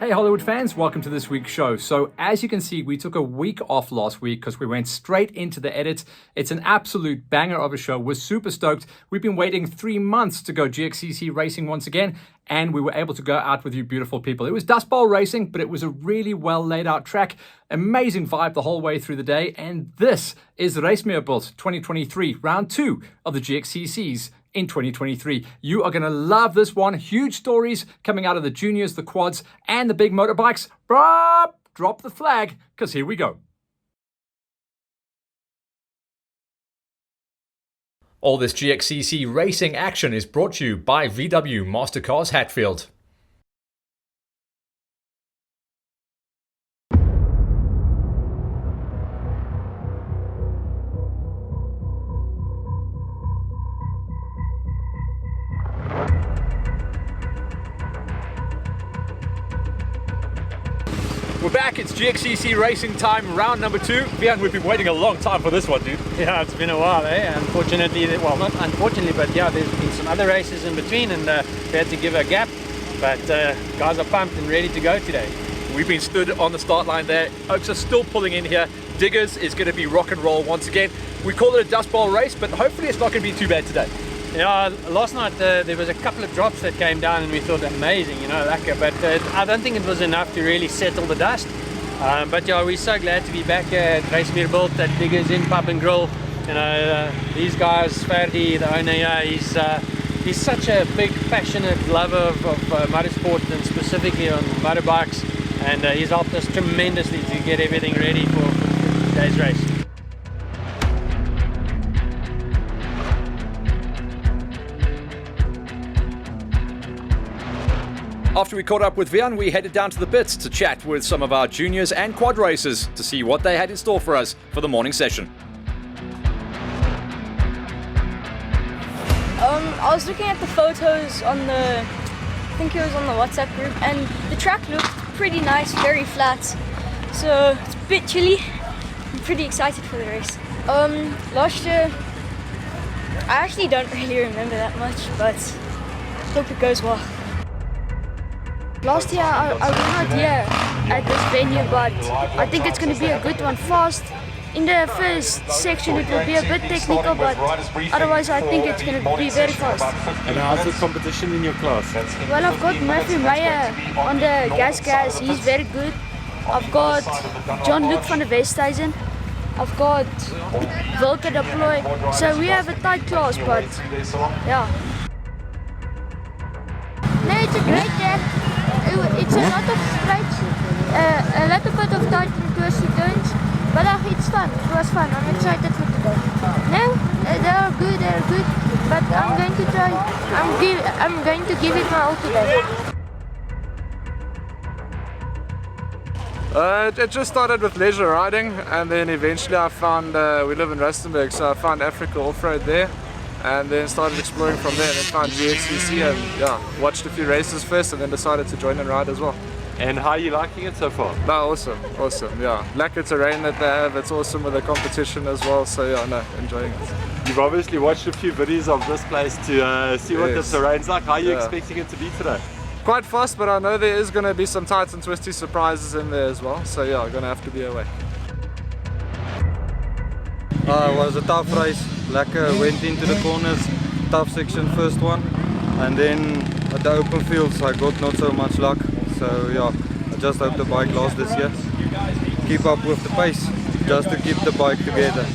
Hey Hollywood fans, welcome to this week's show. So as you can see, we took a week off last week because we went straight into the edits. It's an absolute banger of a show. We're super stoked. We've been waiting 3 months to go GXCC racing once again, and we were able to go out with you beautiful people. It was Dust Bowl racing, but it was a really well laid out track. Amazing vibe the whole way through the day. And this is Rysmierbult 2023, round 2 of the GXCCs. In 2023. You are going to love this one. Huge stories coming out of the juniors, the quads, and the big motorbikes. Drop the flag, because here we go. All this GXCC racing action is brought to you by VW Mastercars Hatfield. We're back, it's GXCC racing time, round number 2. Vian, we've been waiting a long time for this one, dude. Yeah, it's been a while, eh? Unfortunately, well, not unfortunately, but yeah, there's been some other races in between and we had to give a gap. But guys are pumped and ready to go today. We've been stood on the start line there. Oaks are still pulling in here. Diggers is going to be rock and roll once again. We call it a Dust Bowl race, but hopefully it's not going to be too bad today. Yeah, last night there was a couple of drops that came down and we thought amazing, you know, but I don't think it was enough to really settle the dust. But yeah, we're so glad to be back at Rysmierbult at Diggers in Pub and Grill. You know, these guys, Ferdi, the owner, yeah, he's such a big, passionate lover of motorsport and specifically on motorbikes, and he's helped us tremendously to get everything ready for today's race. After we caught up with Vian, we headed down to the pits to chat with some of our juniors and quad racers to see what they had in store for us for the morning session. I was looking at the photos on the, I think it was on the WhatsApp group, and the track looked pretty nice, very flat. So it's a bit chilly. I'm pretty excited for the race. Last year, I actually don't really remember that much, but hope it goes well. Last year I was not here at this venue, but I think it's going to be a good one. Fast. In the first section it will be a bit technical, but otherwise I think it's going to be very fast. And how's the competition in your class? Well, I've got Murphy Meyer on the gas, he's very good. I've got John Luke van der Westhuizen. I've got Wilke Deploy. So we have a tight class, but yeah. No, it's a great track. It's a lot of straights, a little bit of tight and twisty turns, but it's fun. It was fun. I'm excited for today. No, they're good, but I'm going to try. I'm going to give it my all today. It just started with leisure riding, and then eventually I found, we live in Rysmierbult, so I found Africa Off-Road there, and then started exploring from there, and then found GXCC, and yeah, watched a few races first and then decided to join and ride as well. And how are you liking it so far? No, awesome, yeah. Like it's a terrain that they have, it's awesome with the competition as well, so yeah, no, enjoying it. You've obviously watched a few videos of this place to see what the terrain's like. How are you expecting it to be today? Quite fast, but I know there is going to be some tight and twisty surprises in there as well, so yeah, going to have to be away. It was a tough race. Lekker went into the corners, tough section first one, and then at the open fields I got not so much luck. So yeah, I just hope the bike lasts this year. Keep up with the pace, just to keep the bike together.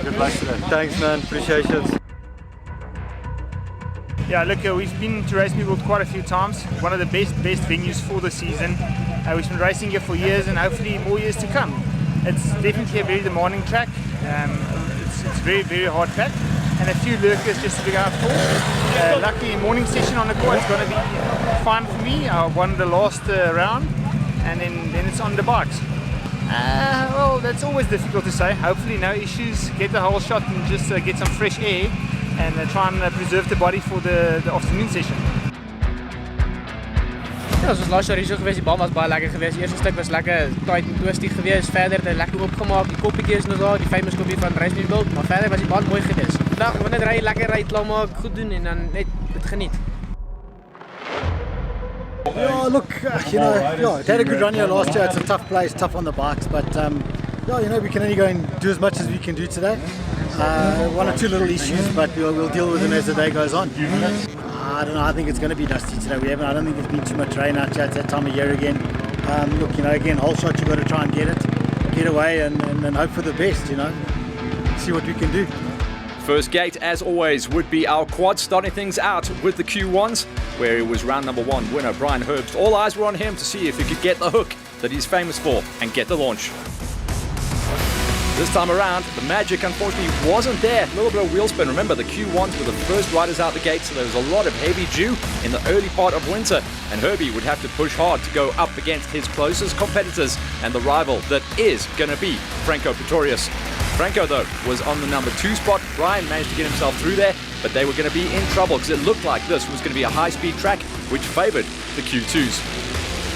Good luck today. Thanks man, appreciate it. Yeah, look, we've been to Rysmierbult quite a few times. One of the best venues for the season. We've been racing here for years and hopefully more years to come. It's definitely a very demanding track. It's very hard track, and a few lurkers just to look out for. Luckily, morning session on the quad is going to be fine for me. I won the last round, and then it's on the bikes. Well, that's always difficult to say. Hopefully, no issues. Get the whole shot and just get some fresh air, and try and preserve the body for the afternoon session. Ja, ons was laas jaar hier so geweest, die baan was baie lekker geweest. Die eerste stuk was lekker tight en twisty geweest. Verder het hy lekker oopgemaak, die koppietjies en daar, die famous koppie van Rysmierbult, maar verder was die baan mooi geweest. Vandag wanneer ry lekker ry, klaarmaak, goed doen en dan net dit geniet. Yeah, look, they had a good run here last year. It's a tough place, tough on the bikes, but we can only go and do as much as we can do today. One or two little issues, but we'll deal with them as the day goes on. I don't know. I think it's going to be dusty today. I don't think there's been too much rain out here at that time of year again. Again, whole shot, you've got to try and get away and hope for the best. See what we can do. First gate, as always, would be our quad, starting things out with the Q1s, where it was round number 1 winner Brian Herbst. All eyes were on him to see if he could get the hook that he's famous for and get the launch. This time around, the magic unfortunately wasn't there. A little bit of wheel spin. Remember, the Q1s were the first riders out the gate, so there was a lot of heavy dew in the early part of winter, and Herbie would have to push hard to go up against his closest competitors and the rival that is going to be Franco Pretorius. Franco, though, was on the number 2 spot. Brian managed to get himself through there, but they were going to be in trouble because it looked like this was going to be a high-speed track, which favored the Q2s.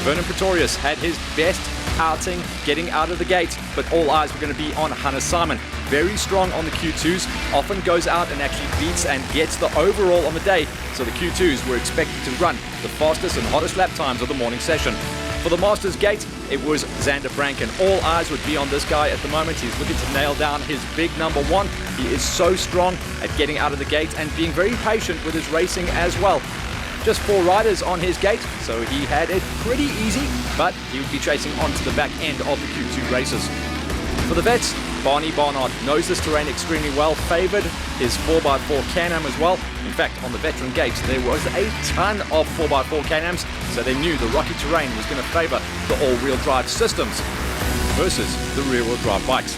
Vernon Pretorius had his best outing getting out of the gate, but all eyes were going to be on Hannes Simon. Very strong on the Q2s, often goes out and actually beats and gets the overall on the day, so the Q2s were expected to run the fastest and hottest lap times of the morning session. For the Masters gate, it was Xander Franken. All eyes would be on this guy at the moment. He's looking to nail down his big number 1. He is so strong at getting out of the gate and being very patient with his racing as well. Just 4 riders on his gate, so he had it pretty easy, but he would be chasing on to the back end of the Q2 races. For the vets, Barney Barnard knows this terrain extremely well, favoured his 4x4 Can-Am as well. In fact, on the veteran gate, there was a ton of 4x4 Can-Ams, so they knew the rocky terrain was going to favour the all-wheel drive systems versus the rear-wheel drive bikes.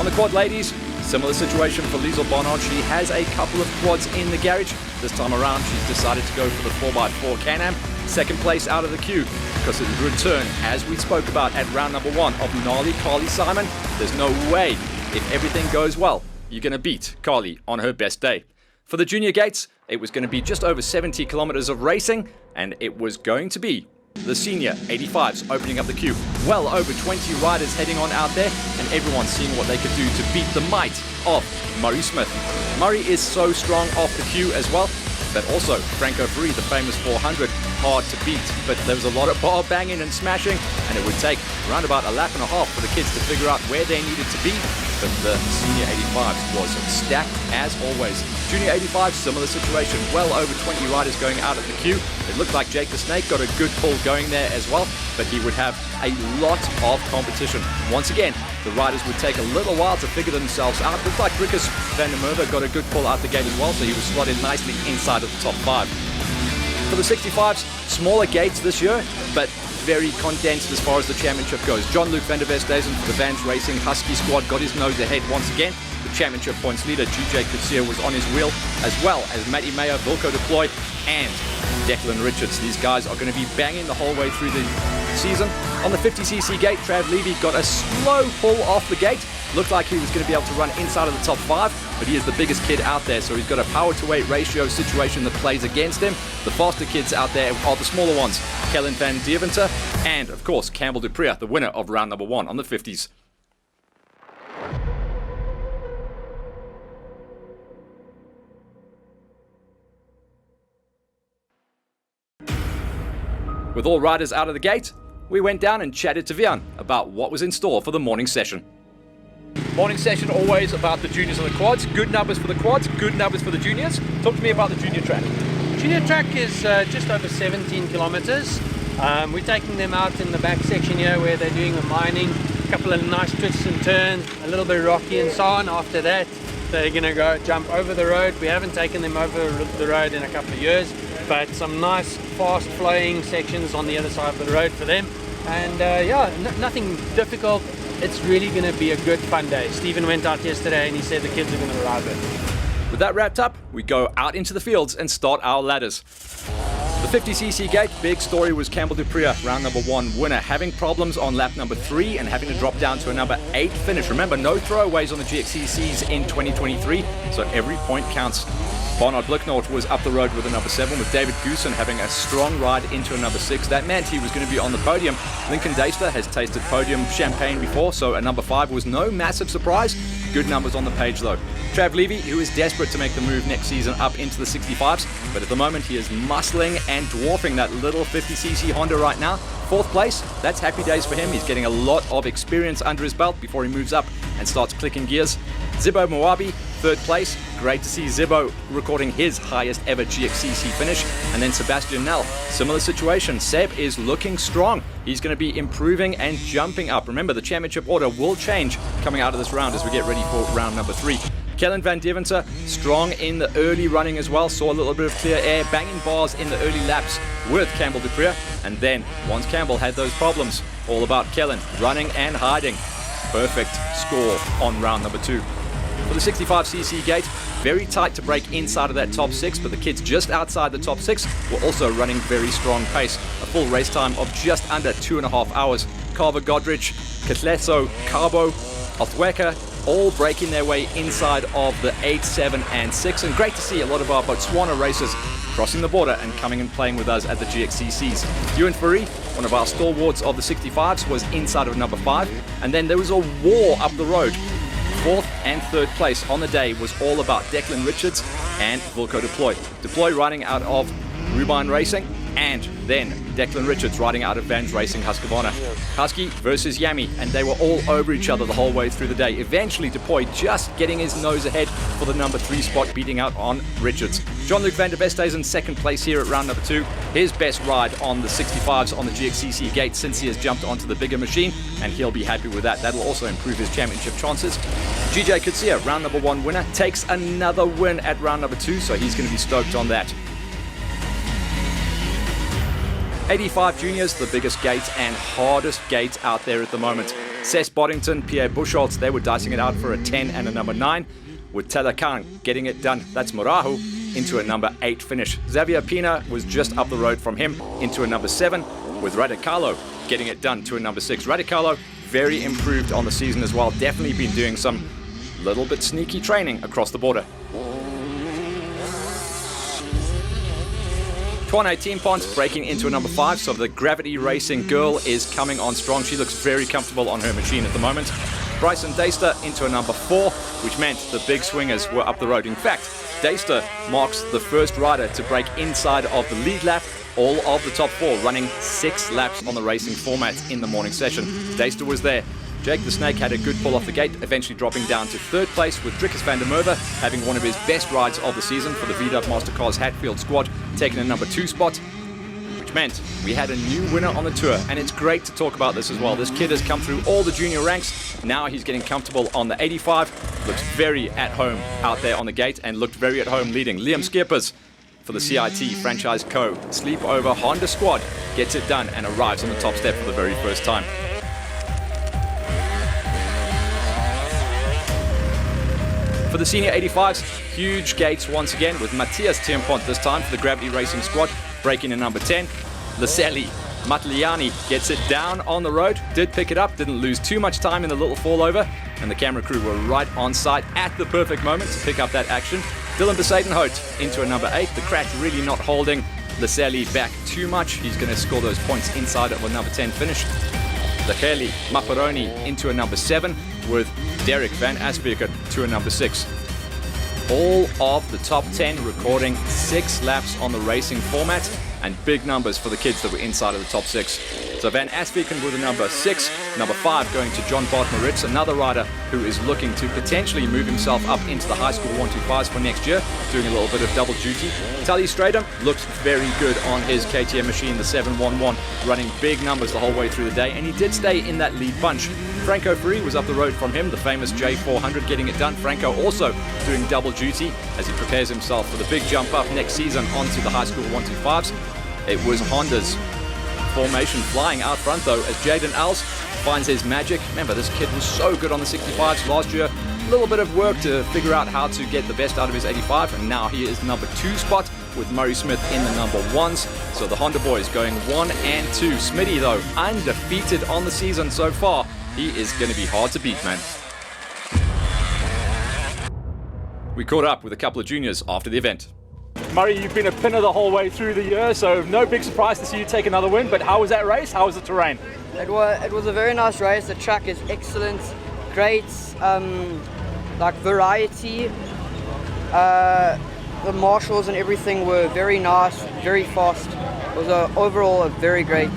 On the quad ladies, similar situation for Liesl Barnard. She has a couple of quads in the garage. This time around, she's decided to go for the 4x4 Can-Am. Second place out of the queue because it would return, as we spoke about at round number 1 of gnarly Carly Simon. There's no way, if everything goes well, you're going to beat Carly on her best day. For the junior gates, it was going to be just over 70 kilometers of racing, and it was going to be the senior 85s opening up the queue. Well over 20 riders heading on out there, and everyone seeing what they could do to beat the might of Murray Smith. Murray is so strong off the queue as well, but also Franco Free, the famous 400, hard to beat. But there was a lot of bar banging and smashing, and it would take around about a lap and a half for the kids to figure out where they needed to be. But the senior 85s was stacked as always. Junior 85, similar situation. Well over 20 riders going out of the queue. It looked like Jake the Snake got a good pull going there as well, but he would have a lot of competition. Once again, the riders would take a little while to figure themselves out. Looked like Rickers van der Merwe got a good pull out the gate as well, so he was slotted nicely inside of the top 5. For the 65s, smaller gates this year, but very condensed as far as the championship goes. John-Luc van der Westhuizen for the Vans Racing Husky squad got his nose ahead once again. The championship points leader, GJ Kutsia, was on his wheel, as well as Matty Mayer, Vilko Deploy, and Declan Richards. These guys are going to be banging the whole way through the season. On the 50cc gate, Trav Levy got a slow pull off the gate. Looked like he was going to be able to run inside of the top 5, but he is the biggest kid out there, so he's got a power to weight ratio situation that plays against him. The faster kids out there are the smaller ones, Kellen van Deventer and, of course, Campbell Dupree, the winner of round number 1 on the 50s. With all riders out of the gate, we went down and chatted to Vian about what was in store for the morning session. Morning session always about the juniors and the quads. Good numbers for the quads, good numbers for the juniors. Talk to me about the junior track. Junior track is just over 17 kilometers. We're taking them out in the back section here where they're doing the mining, a couple of nice twists and turns, a little bit rocky and so on. After that, they're going to go jump over the road. We haven't taken them over the road in a couple of years, but some nice fast flowing sections on the other side of the road for them. And nothing difficult. It's really going to be a good fun day. Stephen went out yesterday and he said the kids are going to love it. With that wrapped up, we go out into the fields and start our ladders. The 50cc gate, big story was Campbell Dupree, round number 1 winner, having problems on lap number 3 and having to drop down to a number 8 finish. Remember, no throwaways on the GXCCs in 2023, so every point counts. Barnard Blicknort was up the road with a number 7, with David Goosen having a strong ride into a number 6. That meant he was going to be on the podium. Lincoln Deister has tasted podium champagne before, so a number 5 was no massive surprise. Good numbers on the page though. Trav Levy, who is desperate to make the move next season up into the 65s, but at the moment he is muscling and dwarfing that little 50cc Honda right now. 4th place, that's happy days for him. He's getting a lot of experience under his belt before he moves up and starts clicking gears. Zibbo Moabi, 3rd place. Great to see Zibbo recording his highest ever GXCC finish. And then Sebastian Nell, similar situation. Seb is looking strong. He's going to be improving and jumping up. Remember, the championship order will change coming out of this round as we get ready for round number 3. Kellen Van Deventer, strong in the early running as well. Saw a little bit of clear air, banging bars in the early laps with Campbell Dupree. And then, once Campbell had those problems, all about Kellen running and hiding. Perfect score on round number 2. For the 65cc gate, very tight to break inside of that top 6, but the kids just outside the top 6 were also running very strong pace. A full race time of just under 2.5 hours. Carver Godrich, Ketleso, Carbo, Othweka, all breaking their way inside of the 8, 7 and 6. And great to see a lot of our Botswana racers crossing the border and coming and playing with us at the GXCCs. Ewan Furry, one of our stalwarts of the 65s, was inside of number 5. And then there was a war up the road. 4th and 3rd place on the day was all about Declan Richards and Wilco Deploy. Deploy riding out of Rubine Racing, and then Declan Richards riding out of Vans Racing Husqvarna. Husky versus Yami, and they were all over each other the whole way through the day. Eventually, Deploy just getting his nose ahead for the number 3 spot, beating out on Richards. Jean-Luc van der Veste is in 2nd place here at round number 2. His best ride on the 65s on the GXCC gate since he has jumped onto the bigger machine, and he'll be happy with that. That'll also improve his championship chances. GJ Kutsia, round number 1 winner, takes another win at round number 2, so he's going to be stoked on that. 85 juniors, the biggest gate and hardest gate out there at the moment. Cess Boddington, Pierre Buchholz, they were dicing it out for a 10 and a number 9, with Telakang getting it done. That's Morahu into a number 8 finish. Xavier Pina was just up the road from him into a number 7, with Radicalo getting it done to a number 6. Radicalo, very improved on the season as well. Definitely been doing some little bit sneaky training across the border. Twan 18 Pont breaking into a number 5, so the Gravity Racing girl is coming on strong. She looks very comfortable on her machine at the moment. Bryson Deister into a number 4, which meant the big swingers were up the road. In fact, Deister marks the first rider to break inside of the lead lap. All of the top 4 running 6 laps on the racing format in the morning session. Deister was there. Jake the Snake had a good pull off the gate, eventually dropping down to 3rd place, with Drickus van der Merwe having one of his best rides of the season for the VW Mastercars Hatfield squad, taking a number 2 spot, which meant we had a new winner on the tour. And it's great to talk about this as well. This kid has come through all the junior ranks. Now he's getting comfortable on the 85. Looks very at home out there on the gate, and looked very at home leading. Liam Skippers for the CIT Franchise Co. Sleepover Honda squad gets it done and arrives on the top step for the very first time. For the senior 85s, huge gates once again, with Matthias Tiempont this time for the Gravity Racing squad, breaking in number 10. Laselli Matliani gets it down on the road, did pick it up, didn't lose too much time in the little fallover, and the camera crew were right on site at the perfect moment to pick up that action. Dylan Besadenhout into a number 8, the crack really not holding Laselli back too much. He's going to score those points inside of a number 10 finish. Lacheli Maparoni into a number 7, with Derek Van Asperger to a number 6. All of the top 10 recording 6 laps on the racing format, and big numbers for the kids that were inside of the top 6. So Van Aspergen with a number 6, number 5 going to John Bart Maritz, another rider who is looking to potentially move himself up into the high school 125s for next year, doing a little bit of double duty. Tally Stradum looked very good on his KTM machine, the 711, running big numbers the whole way through the day, and he did stay in that lead bunch. Franco Free was up the road from him, the famous J400 getting it done. Franco also doing double duty as he prepares himself for the big jump up next season onto the high school 125s. It was Honda's formation flying out front though, as Jaden Als finds his magic. Remember, this kid was so good on the 65s last year. A little bit of work to figure out how to get the best out of his 85, and now he is number 2 spot with Murray Smith in the number 1s. So the Honda boys going 1 and 2. Smitty though, undefeated on the season so far. He is going to be hard to beat, man. We caught up with a couple of juniors after the event. Murray, you've been a pinner the whole way through the year, so no big surprise to see you take another win, but how was that race? How was the terrain? It was a very nice race. The track is excellent, great like variety. The marshals and everything were very nice, very fast. It was overall a very great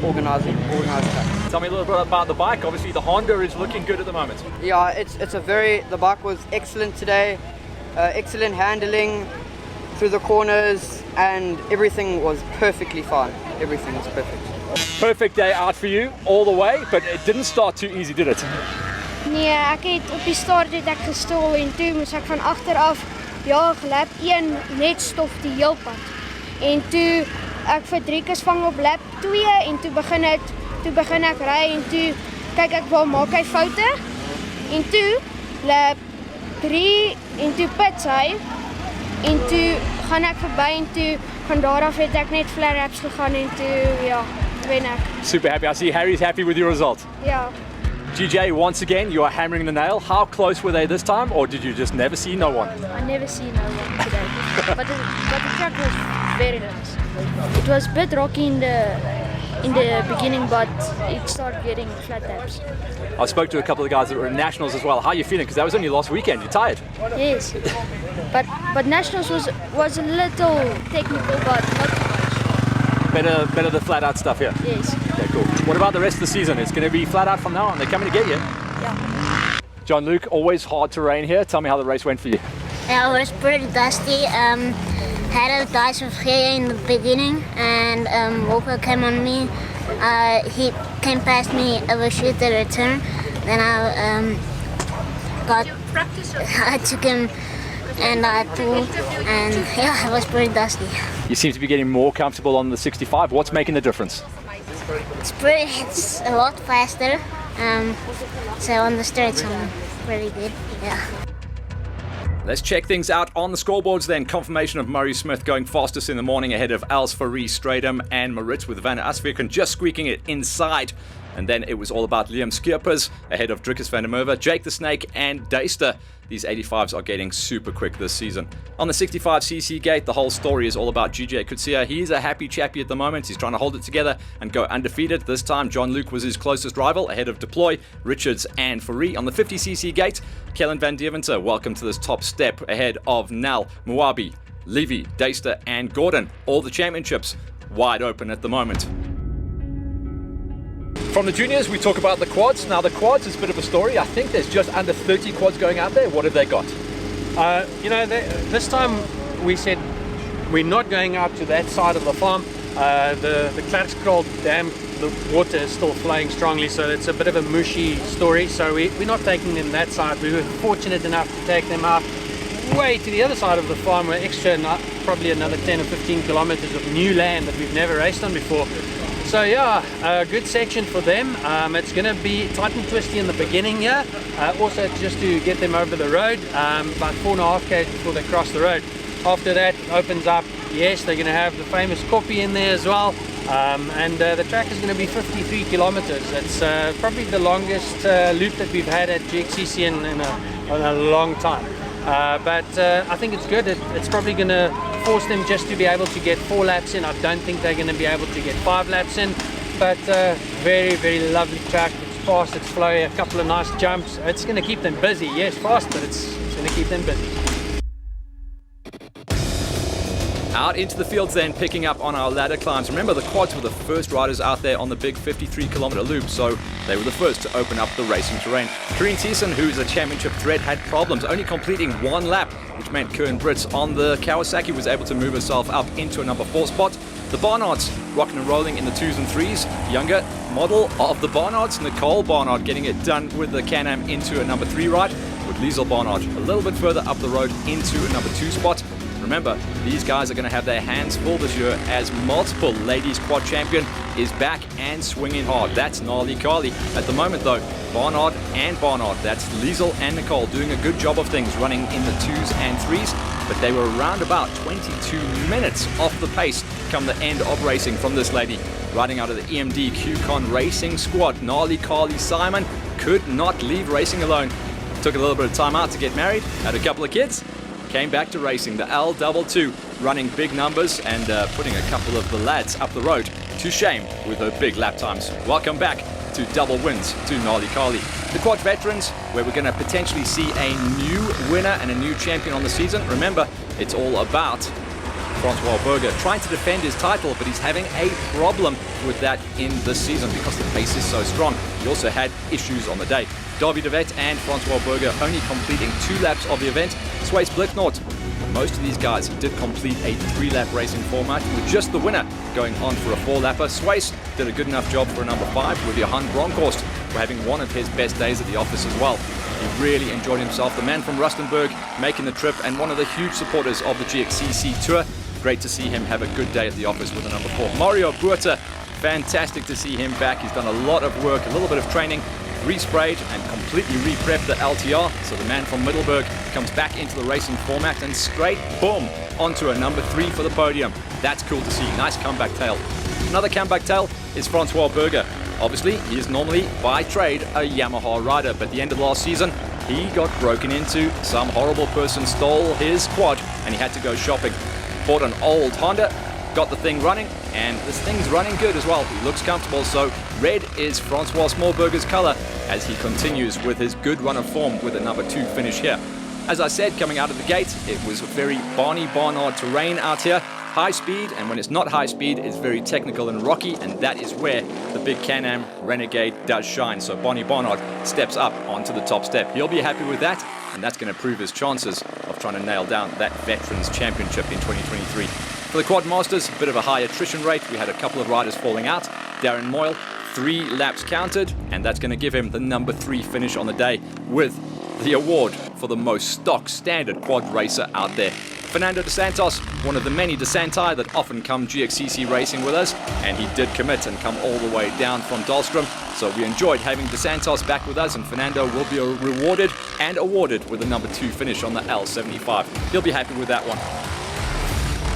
organized track. Tell me a little bit about the bike. Obviously the Honda is looking good at the moment. Yeah, the bike was excellent today. Excellent handling through the corners, and everything was perfectly fine. Everything was perfect. Perfect day out for you all the way, but it didn't start too easy, did it? Nee, ek het op die start het ek gestol en toe moes ek van agter af jaag lap 1 net stof die heel pad. En toe ek vir Driekus vang op lap 2 en toe begin ek ry en toe kyk ek waar maak hy foute. En toe lap 3 en toe pits hy. En toe gaan ek verby en toe van daar af het ek net flat laps gegaan en toe ja, wen ek. Super happy. I see Harry's happy with your result. Ja. GJ, once again, you are hammering the nail. How close were they this time, or did you just never see no one? I never see no one today. but the track was very nice. It was a bit rocky in the beginning, but it started getting flat laps. I spoke to a couple of guys that were in Nationals as well. How are you feeling? Because that was only last weekend. You're tired? Yes. but Nationals was a little technical, but not too much. Better the flat out stuff here? Yes. Okay, cool. What about the rest of the season? It's going to be flat out from now on. They're coming to get you. Yeah. John Luke, always hard terrain here. Tell me how the race went for you. Yeah, it was pretty dusty. Had a dice with Gea in the beginning, and Walker came on me. He came past me, overshoot the return. Then I took him and I pulled, and yeah, it was pretty dusty. You seem to be getting more comfortable on the 65. What's making the difference? It's a lot faster. So on the straights, I'm pretty good. Yeah. Let's check things out on the scoreboards then. Confirmation of Murray Smith going fastest in the morning ahead of Els Fourie, Strydom and Maritz, with Van Asveken just squeaking it inside. And then it was all about Liam Skeepers ahead of Driekus van der Merwe, Jake the Snake and Deister. These 85s are getting super quick this season. On the 65cc gate, the whole story is all about GJ Kutsia. He's a happy chappy at the moment. He's trying to hold it together and go undefeated. This time, John Luke was his closest rival ahead of Deploy, Richards and Fourie. On the 50cc gate, Kellen van Deventer, welcome to this top step ahead of Nal, Muabi, Levy, Deister and Gordon. All the championships wide open at the moment. From the juniors, we talk about the quads. Now, the quads is a bit of a story. I think there's just under 30 quads going out there. What have they got? This time we said we're not going out to that side of the farm. The Klerkskraal Dam, the water is still flowing strongly, so it's a bit of a mushy story. So we're not taking them that side. We were fortunate enough to take them out way to the other side of the farm, where probably another 10 or 15 kilometers of new land that we've never raced on before. So yeah, a good section for them. It's going to be tight and twisty in the beginning here. Also just to get them over the road, about 4.5 km before they cross the road. After that, it opens up. Yes, they're going to have the famous copy in there as well. And the track is going to be 53 kilometers. It's probably the longest loop that we've had at GXCC in a long time. But I think it's good. It's probably going to force them just to be able to get 4 laps in. I don't think they're going to be able to get 5 laps in. But very, very lovely track. It's fast, it's flowy, a couple of nice jumps. It's going to keep them busy. Yes, fast, but it's going to keep them busy. Out into the fields then, picking up on our ladder climbs. Remember, the quads were the first riders out there on the big 53-kilometer loop, so they were the first to open up the racing terrain. Karine Thiessen, who's a championship threat, had problems, only completing 1 lap, which meant Kern Brits on the Kawasaki was able to move herself up into a number 4 spot. The Barnards rocking and rolling in the 2s and 3s. Younger model of the Barnards, Nicole Barnard, getting it done with the Can-Am into a number 3 ride, with Liesel Barnard a little bit further up the road into a number 2 spot. Remember, these guys are going to have their hands full this year as multiple ladies quad champion is back and swinging hard. That's Gnarly Carly. At the moment though, Barnard and Barnard, that's Liesel and Nicole, doing a good job of things, running in the 2s and 3s, but they were around about 22 minutes off the pace come the end of racing from this lady. Riding out of the EMD QCon Racing Squad, Gnarly Carly Simon could not leave racing alone. Took a little bit of time out to get married, had a couple of kids, came back to racing. The L22 running big numbers and putting a couple of the lads up the road to shame with her big lap times. Welcome back to double wins to Gnarly Carly. The quad veterans, where we're going to potentially see a new winner and a new champion on the season. Remember, it's all about Francois Berger trying to defend his title, but he's having a problem with that in this season because the pace is so strong. He also had issues on the day. Davy de Wet and Francois Berger only completing 2 laps of the event. Sways Blicknort. Most of these guys did complete a 3-lap racing format, with just the winner going on for a 4-lapper. Sways did a good enough job for a number 5, with Johan Bronkhorst having one of his best days at the office as well. He really enjoyed himself. The man from Rustenburg making the trip and one of the huge supporters of the GXCC Tour. Great to see him have a good day at the office with a number 4. Mario Buerta, fantastic to see him back. He's done a lot of work, a little bit of training, resprayed and completely re-prepped the LTR. So the man from Middelburg comes back into the racing format and straight, boom, onto a number 3 for the podium. That's cool to see. Nice comeback tail. Another comeback tail is Francois Berger. Obviously, he is normally, by trade, a Yamaha rider, but at the end of last season, he got broken into. Some horrible person stole his quad and he had to go shopping. Bought an old Honda, got the thing running, and this thing's running good as well. He looks comfortable, so red is Francois Smallberger's color as he continues with his good run of form with a number 2 finish here. As I said, coming out of the gate, it was very Barney Barnard terrain out here. High speed, and when it's not high speed, it's very technical and rocky, and that is where the big Can-Am Renegade does shine. So Barney Barnard steps up onto the top step. He'll be happy with that, and that's going to prove his chances of trying to nail down that Veterans Championship in 2023. For the Quad Masters, a bit of a high attrition rate. We had a couple of riders falling out. Darren Moyle, 3 laps counted, and that's going to give him the number 3 finish on the day with the award for the most stock standard quad racer out there. Fernando De Santos, one of the many De Santi that often come GXCC racing with us, and he did commit and come all the way down from Dahlstrom. So we enjoyed having De Santos back with us, and Fernando will be rewarded and awarded with a number 2 finish on the L75. He'll be happy with that one.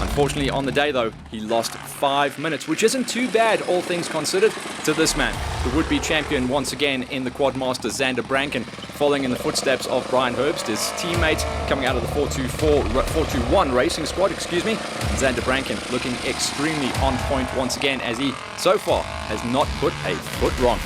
Unfortunately, on the day though, he lost 5 minutes, which isn't too bad, all things considered, to this man, the would-be champion once again in the Quad Masters, Xander Branken, following in the footsteps of Brian Herbst, his teammate, coming out of the 421 racing squad, Xander Branken looking extremely on point once again, as he so far has not put a foot wrong.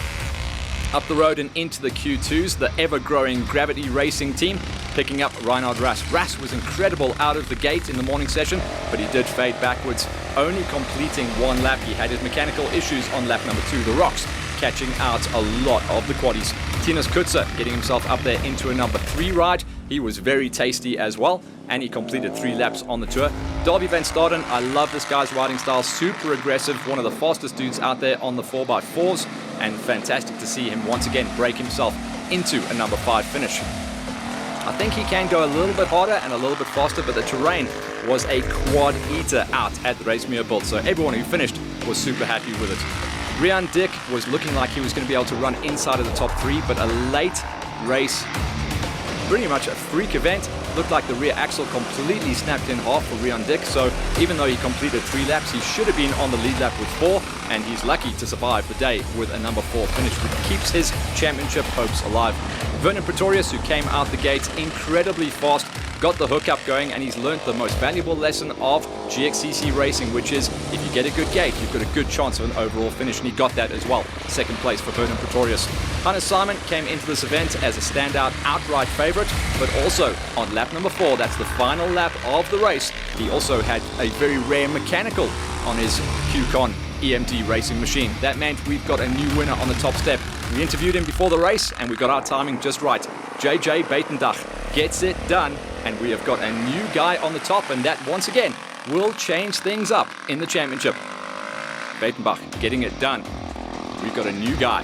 Up the road and into the Q2s, the ever-growing Gravity Racing team picking up Reinhard Ras. Ras was incredible out of the gate in the morning session, but he did fade backwards, only completing 1 lap. He had his mechanical issues on lap number 2, the rocks catching out a lot of the quaddies. Tinus Kutzer getting himself up there into a number 3 ride. He was very tasty as well, and he completed 3 laps on the tour. Darby Van Staden, I love this guy's riding style, super aggressive, one of the fastest dudes out there on the 4x4s, and fantastic to see him once again break himself into a number 5 finish. I think he can go a little bit harder and a little bit faster, but the terrain was a quad eater out at the Rysmierbult, so everyone who finished was super happy with it. Rian Dick was looking like he was going to be able to run inside of the top 3, but a late race, pretty much a freak event. Looked like the rear axle completely snapped in half for Rian Dick, so even though he completed 3 laps, he should have been on the lead lap with 4, and he's lucky to survive the day with a number 4 finish, which keeps his championship hopes alive. Vernon Pretorius, who came out the gates incredibly fast, got the hookup going, and he's learned the most valuable lesson of GXCC racing, which is if you get a good gate, you've got a good chance of an overall finish, and he got that as well. 2nd place for Vernon Pretorius. Hannes Simon came into this event as a standout outright favorite, but also on lap number 4, that's the final lap of the race, he also had a very rare mechanical on his QCon EMD racing machine. That meant we've got a new winner on the top step. We interviewed him before the race, and we got our timing just right. JJ Beitendach gets it done, and we have got a new guy on the top, and that once again will change things up in the championship. Beitenbach getting it done. We've got a new guy.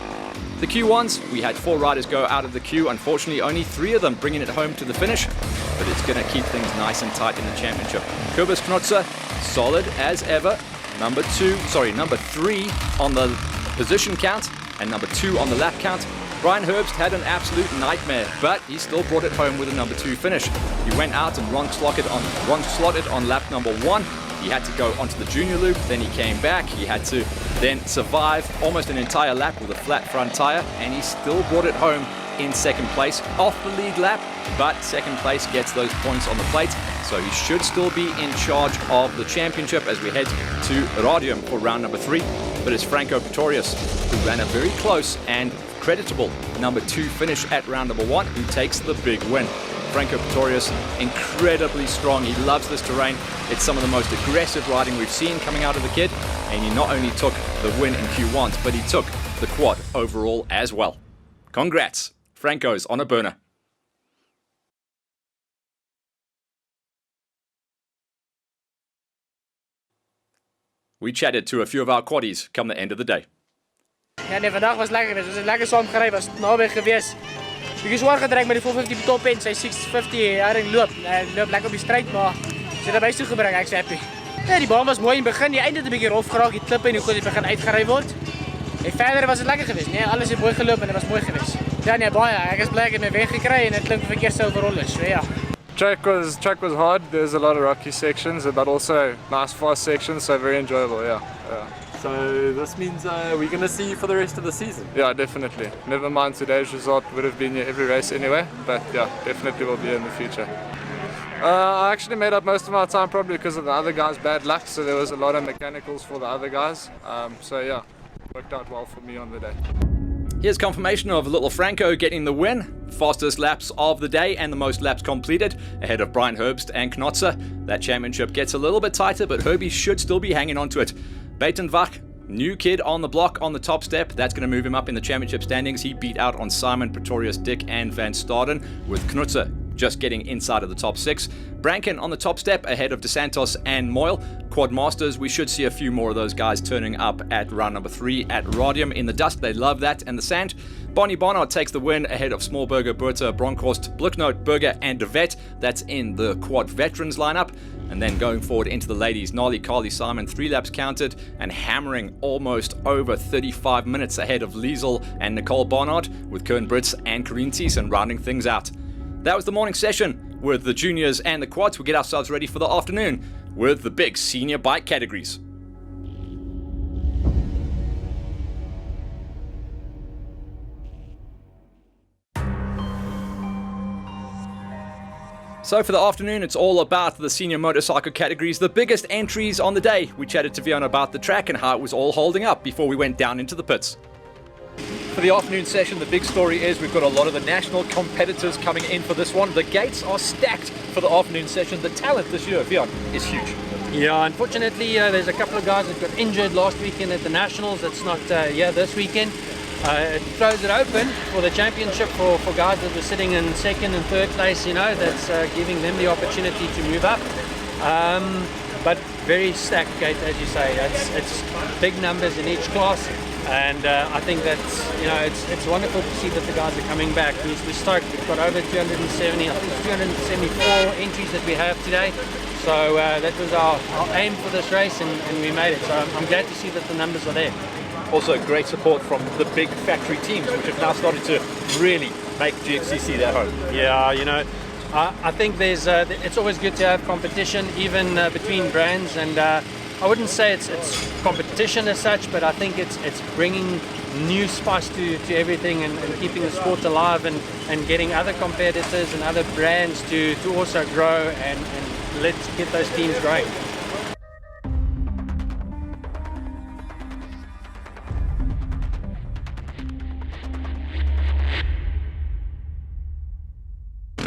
The Q1s, we had 4 riders go out of the queue. Unfortunately, only 3 of them bringing it home to the finish, but it's going to keep things nice and tight in the championship. Kobus Knutzer, solid as ever. Number 3 on the position count and number 2 on the lap count. Brian Herbst had an absolute nightmare, but he still brought it home with a number 2 finish. He went out and wrong slotted on lap number 1. He had to go onto the junior loop, then he came back. He had to then survive almost an entire lap with a flat front tire, and he still brought it home in 2nd place off the lead lap, but 2nd place gets those points on the plate. so he should still be in charge of the championship as we head to Radium for round number 3. But it's Franco Pretorius, who ran a very close and creditable number 2 finish at round number 1, who takes the big win. Franco Pretorius, incredibly strong. He loves this terrain. It's some of the most aggressive riding we've seen coming out of the kid. And he not only took the win in Q1, but he took the quad overall as well. Congrats. Franco's on a burner. We chatted to a few of our quaddies come the end of the day. Ja, nee, vandaag was lekker. Het was lekker saam gereden, was naby geweest. Bietjie swaar gedryf met die 450 top end, sy 650 haring loop. Loop lekker op die stryd, maar sy het by toe gebring, ek's happy. Ja, die baan was mooi in die begin, die einde het 'n bietjie rof geraak, die klippe en hoe goed dit begin uitgery word. En verder was dit lekker geweest. Nee, alles het mooi geloop en dit was mooi geweest. Ja, nee, baie. Ek is bly ek het my weg gekry en dit klink of ek eers overall is. So ja. Track was hard. There's a lot of rocky sections, but also nice fast sections, so very enjoyable. Yeah. So this means we're going to see you for the rest of the season. Yeah, definitely. Never mind today's result, would have been here every race anyway, but yeah, definitely will be in the future. I actually made up most of my time probably because of the other guys' bad luck, so there was a lot of mechanicals for the other guys. So yeah, worked out well for me on the day. Here's confirmation of little Franco getting the win. Fastest laps of the day and the most laps completed ahead of Brian Herbst and Knotzer. That championship gets a little bit tighter, but Herbie should still be hanging on to it. Buitenweg, new kid on the block on the top step. That's going to move him up in the championship standings. He beat out on Simon, Pretorius, Dick and Van Staden, with Knutzer just getting inside of the top 6. Branken on the top step ahead of DeSantos and Moyle. Quad Masters, we should see a few more of those guys turning up at round number 3 at Radium in the dust. They love that and the sand. Bonnie Barnard takes the win ahead of Smallberger, Berta, Bronkhorst, Blicknote, Berger and De Vet. That's in the quad veterans lineup. And then going forward into the ladies, Nolly, Carly, Simon, 3 laps counted and hammering almost over 35 minutes ahead of Liesel and Nicole Barnard, with Kern Brits and Corrine Thiessen rounding things out. That was the morning session with the juniors and the quads. We'll get ourselves ready for the afternoon with the big senior bike categories. So for the afternoon, it's all about the senior motorcycle categories, the biggest entries on the day. We chatted to Fiona about the track and how it was all holding up before we went down into the pits. For the afternoon session, the big story is we've got a lot of the national competitors coming in for this one. The gates are stacked for the afternoon session. The talent this year, Fiona, is huge. Yeah, unfortunately, there's a couple of guys that got injured last weekend at the Nationals. That's not here this weekend. It throws it open for the championship for guys that were sitting in 2nd and 3rd place, you know, that's giving them the opportunity to move up. But very stacked gate, as you say. It's big numbers in each class. And I think that, you know, it's wonderful to see that the guys are coming back. We're stoked. We've got over 270, I think it's 274 entries that we have today. So that was our aim for this race, and we made it. So I'm glad to see that the numbers are there. Also great support from the big factory teams, which have now started to really make GXCC their home. Yeah, you know, I think it's always good to have competition, even between brands, and I wouldn't say it's competition as such, but I think it's bringing new spice to everything and keeping the sport alive and getting other competitors and other brands to also grow and let's get those teams growing.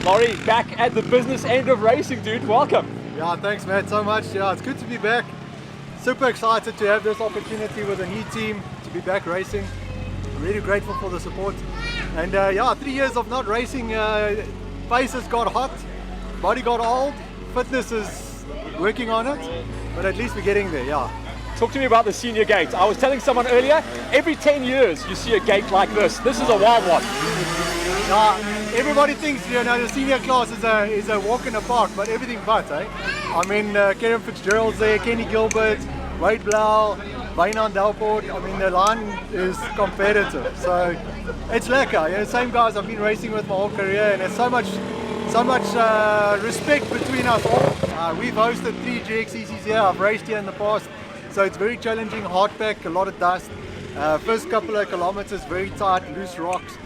Laurie, back at the business end of racing, dude. Welcome. Yeah, thanks, Matt, so much. Yeah, it's good to be back. Super excited to have this opportunity with a new team to be back racing. I'm really grateful for the support. And yeah, 3 years of not racing, faces got hot, body got old, fitness is working on it, but at least we're getting there, yeah. Talk to me about the senior gate. I was telling someone earlier, every 10 years you see a gate like this. This is a wild one. Yeah, everybody thinks, you know, the senior class is a walk in the park, but everything but, eh? I mean, Karen Fitzgerald's there, Kenny Gilbert, Wade Blau, Wynand Delport. I mean, the line is competitive, so it's lekker. You know, same guys I've been racing with my whole career, and there's so much respect between us all. We've hosted 3 GXCCs here. I've raced here in the past, so it's very challenging, hard pack, a lot of dust. First couple of kilometers, very tight, loose rocks.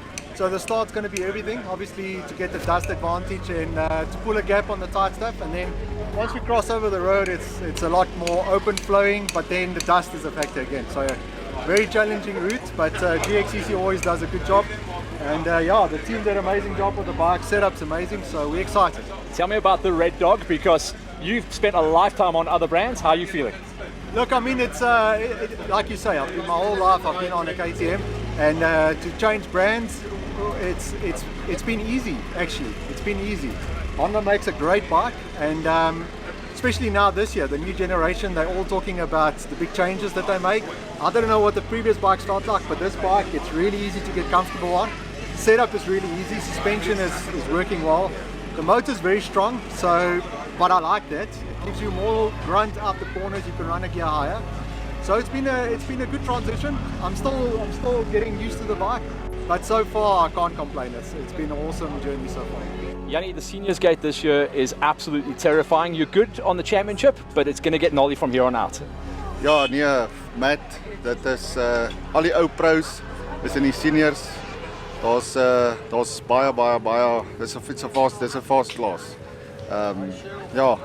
So the start's going to be everything, obviously to get the dust advantage and to pull a gap on the tight stuff, and then once we cross over the road it's a lot more open flowing, but then the dust is a factor again. So very challenging route, but GXCC always does a good job, and yeah, the team did an amazing job with the bike, setup's amazing, so we're excited. Tell me about the Red Dog, because you've spent a lifetime on other brands. How are you feeling? Look, I mean, it's like you say, my whole life I've been on a KTM, and to change brands, it's been easy. Actually, it's been easy. Honda makes a great bike, and especially now this year, the new generation, they're all talking about the big changes that they make. I don't know what the previous bikes felt like, but this bike, it's really easy to get comfortable on. Setup is really easy. Suspension is working well. The motor is very strong, so but I like that. It gives you more grunt out the corners. You can run a gear higher. So it's been a good transition. I'm still getting used to the bike, but so far I can't complain. It's been an awesome journey so far. Yanni, the seniors gate this year is absolutely terrifying. You're good on the championship, but it's going to get gnarly from here on out. Ja, nee, Matt, dit is al die ou pros is in die seniors. Daar's baie dis 'n fast class. Ja,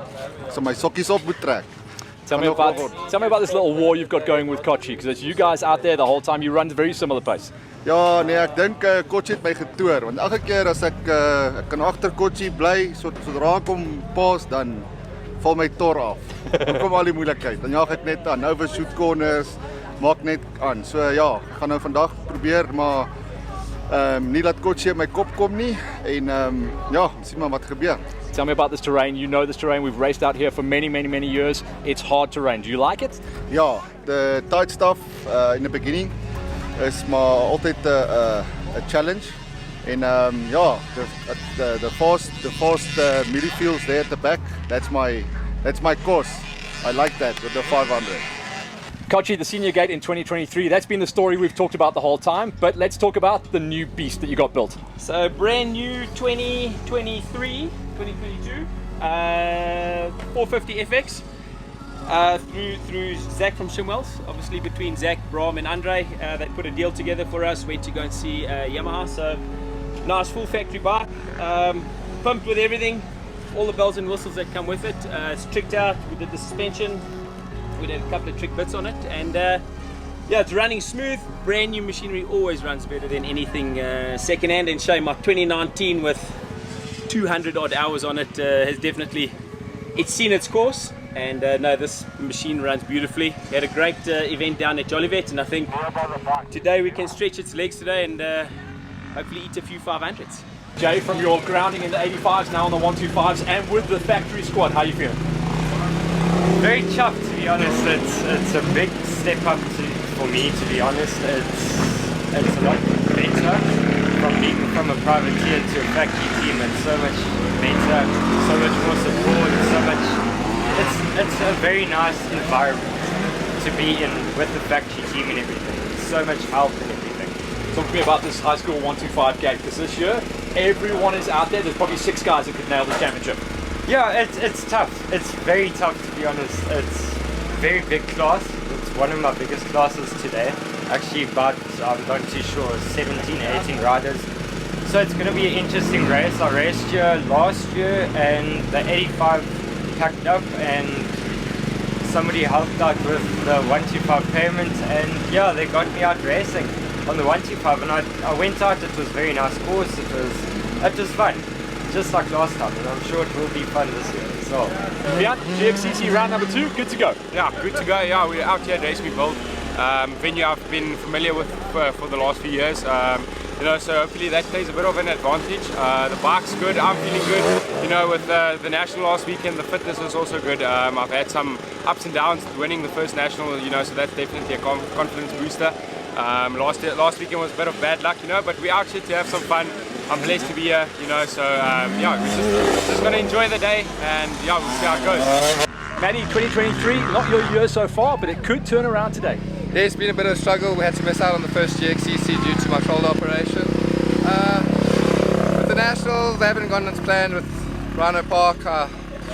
so my sokkies op moet trek. Tell me about this little war you've got going with Kochi, because it's you guys out there the whole time. You run a very similar pace. Ja, nee, ek dink Kochi het my getoer, want elke keer as ek kan agter Kochi bly, sodra ek hom pas, dan val my tor af. Dan kom al die moeilikheid. Dan jaag ek net aan, nou vir shoot corners, maak net aan. So ja, ek gaan nou vandag probeer, maar nie laat Kochi in my kop kom nie, en ja, sien maar wat gebeur. Tell me about this terrain. You know this terrain. We've raced out here for many years. It's hard terrain. Do you like it? Ja, the tight stuff in the beginning is maar altyd 'n challenge. En ja, the fast midfields there at the back. That's my course. I like that with the 500. Kochi, the senior gate in 2023. That's been the story we've talked about the whole time. But let's talk about the new beast that you got built. So brand new 2022 450 FX through Zach from Shimwells. Obviously between Zach, Bram and Andre, they put a deal together for us. Went to go and see Yamaha. So nice full factory bike, pumped with everything, all the bells and whistles that come with it. It's tricked out. We did the suspension. We did a couple of trick bits on it, and yeah, it's running smooth. Brand new machinery always runs better than anything second hand. And shame my 2019 with 200 odd hours on it has definitely, it's seen its course, and no, this machine runs beautifully. We had a great event down at Jolivet, and I think today we can stretch its legs today and hopefully eat a few 500s. Jay, from your grounding in the 85s, now on the 125s, and with the factory squad, how are you feeling? Very chuffed, to be honest. It's a big step up for me, to be honest. It's a lot better from being from a privateer to a factory team. It's so much better, so much more support, so much. It's a very nice environment to be in with the factory team and everything. So much help and everything. Talk to me about this high school 125 gate, because this year everyone is out there. There's probably 6 guys that could nail the championship. Yeah, it's tough. It's very tough, to be honest. It's very big class. It's one of my biggest classes today. Actually about, I'm not too sure, 17, 18 riders. So it's going to be an interesting race. I raced here last year and the 85 packed up and somebody helped out with the 125 payment, and yeah, they got me out racing on the 125, and I went out. It was a very nice course. It was fun. Just like last time, and I'm sure it will be fun this year as well. Yeah, GXCC round number 2, good to go. Yeah, good to go. Yeah, we're out here at Rysmierbult, venue I've been familiar with for the last few years. You know, so hopefully that plays a bit of an advantage. The bike's good, I'm feeling good. You know, with the national last weekend, the fitness was also good. I've had some ups and downs winning the first national, you know, so that's definitely a confidence booster. Last weekend was a bit of bad luck, you know, but we're out here to have some fun. I'm blessed to be here, you know, so yeah, we're just going to enjoy the day, and yeah, we'll see how it goes. Manny, 2023, not your year so far, but it could turn around today. Yeah, it's been a bit of a struggle. We had to miss out on the first GXCC due to my shoulder operation. With the nationals, they haven't gone as planned with Rhino Park,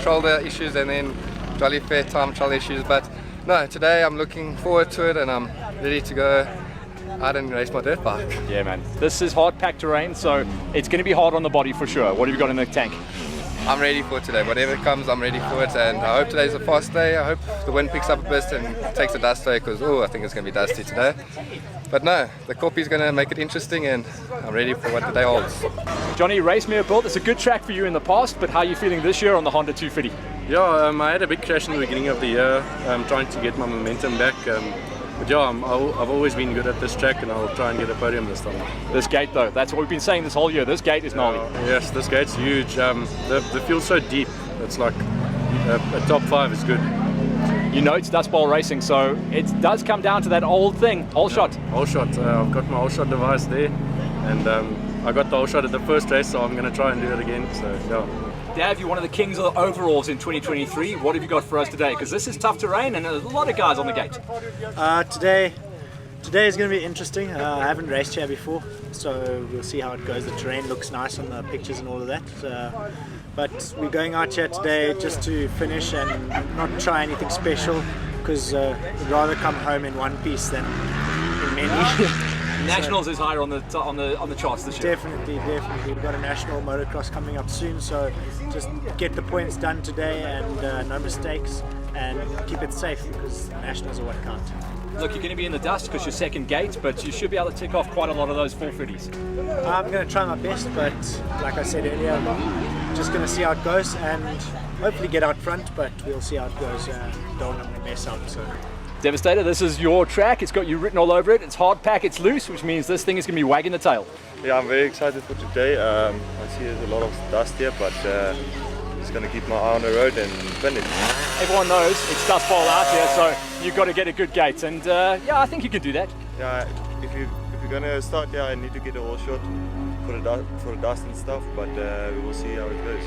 shoulder issues, and then Jolly Fair time trial issues, but no, today I'm looking forward to it and I'm ready to go out and race my dirt bike. Yeah, man. This is hard-packed terrain, so it's going to be hard on the body for sure. What have you got in the tank? I'm ready for it today. Whatever comes, I'm ready for it, and I hope today's a fast day. I hope the wind picks up a bit and takes the dust away, because I think it's going to be dusty today. But no, the copy's going to make it interesting, and I'm ready for what the day holds. Johnny, Rysmierbult, it's a good track for you in the past, but how are you feeling this year on the Honda 250? Yeah, I had a big crash in the beginning of the year. I'm trying to get my momentum back. But yeah, I've always been good at this track, and I'll try and get a podium this time. This gate though, that's what we've been saying this whole year. This gate is gnarly. Yes, this gate's huge. The field's so deep. It's like a top 5 is good. You know it's dust bowl racing, so it does come down to that old thing, whole shot. Whole shot. I've got my whole shot device there, and I got the whole shot at the first race, so I'm going to try and do it again. So yeah. Dav, you're one of the kings of the overalls in 2023. What have you got for us today? Because this is tough terrain and there's a lot of guys on the gate. Today is going to be interesting. I haven't raced here before, so we'll see how it goes. The terrain looks nice on the pictures and all of that. But we're going out here today just to finish and not try anything special, because we'd rather come home in one piece than in many. Nationals is higher on the charts this year. Definitely. We've got a national motocross coming up soon, so just get the points done today and no mistakes, and keep it safe, because nationals are what count. Look, you're going to be in the dust because you're second gate, but you should be able to tick off quite a lot of those 450s. I'm going to try my best, but like I said earlier, just going to see how it goes and hopefully get out front, but we'll see how it goes. Don't want to mess up. So. Devastator, this is your track. It's got you written all over it. It's hard pack, it's loose, which means this thing is going to be wagging the tail. Yeah, I'm very excited for today. I see there's a lot of dust here, but just going to keep my eye on the road and finish. Everyone knows it's dust bowl out here, so you've got to get a good gate, and yeah, I think you can do that. Yeah, if you're going to start, yeah, I need to get a whole shot for the dust and stuff, but we will see how it goes.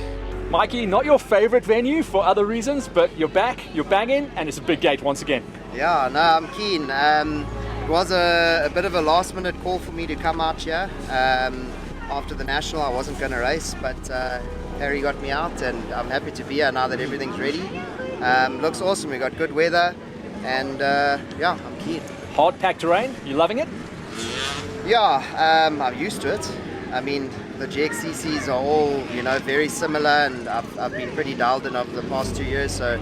Mikey, not your favorite venue for other reasons, but you're back, you're banging, and it's a big gate once again. Yeah, no, I'm keen. It was a bit of a last minute call for me to come out here. After the national, I wasn't going to race, but Harry got me out, and I'm happy to be here now that everything's ready. Looks awesome. We got good weather, and yeah, I'm keen. Hard packed terrain, you loving it? Yeah, I'm used to it. I mean, the GXCCs are all, very similar, and I've been pretty dialed in over the past 2 years, so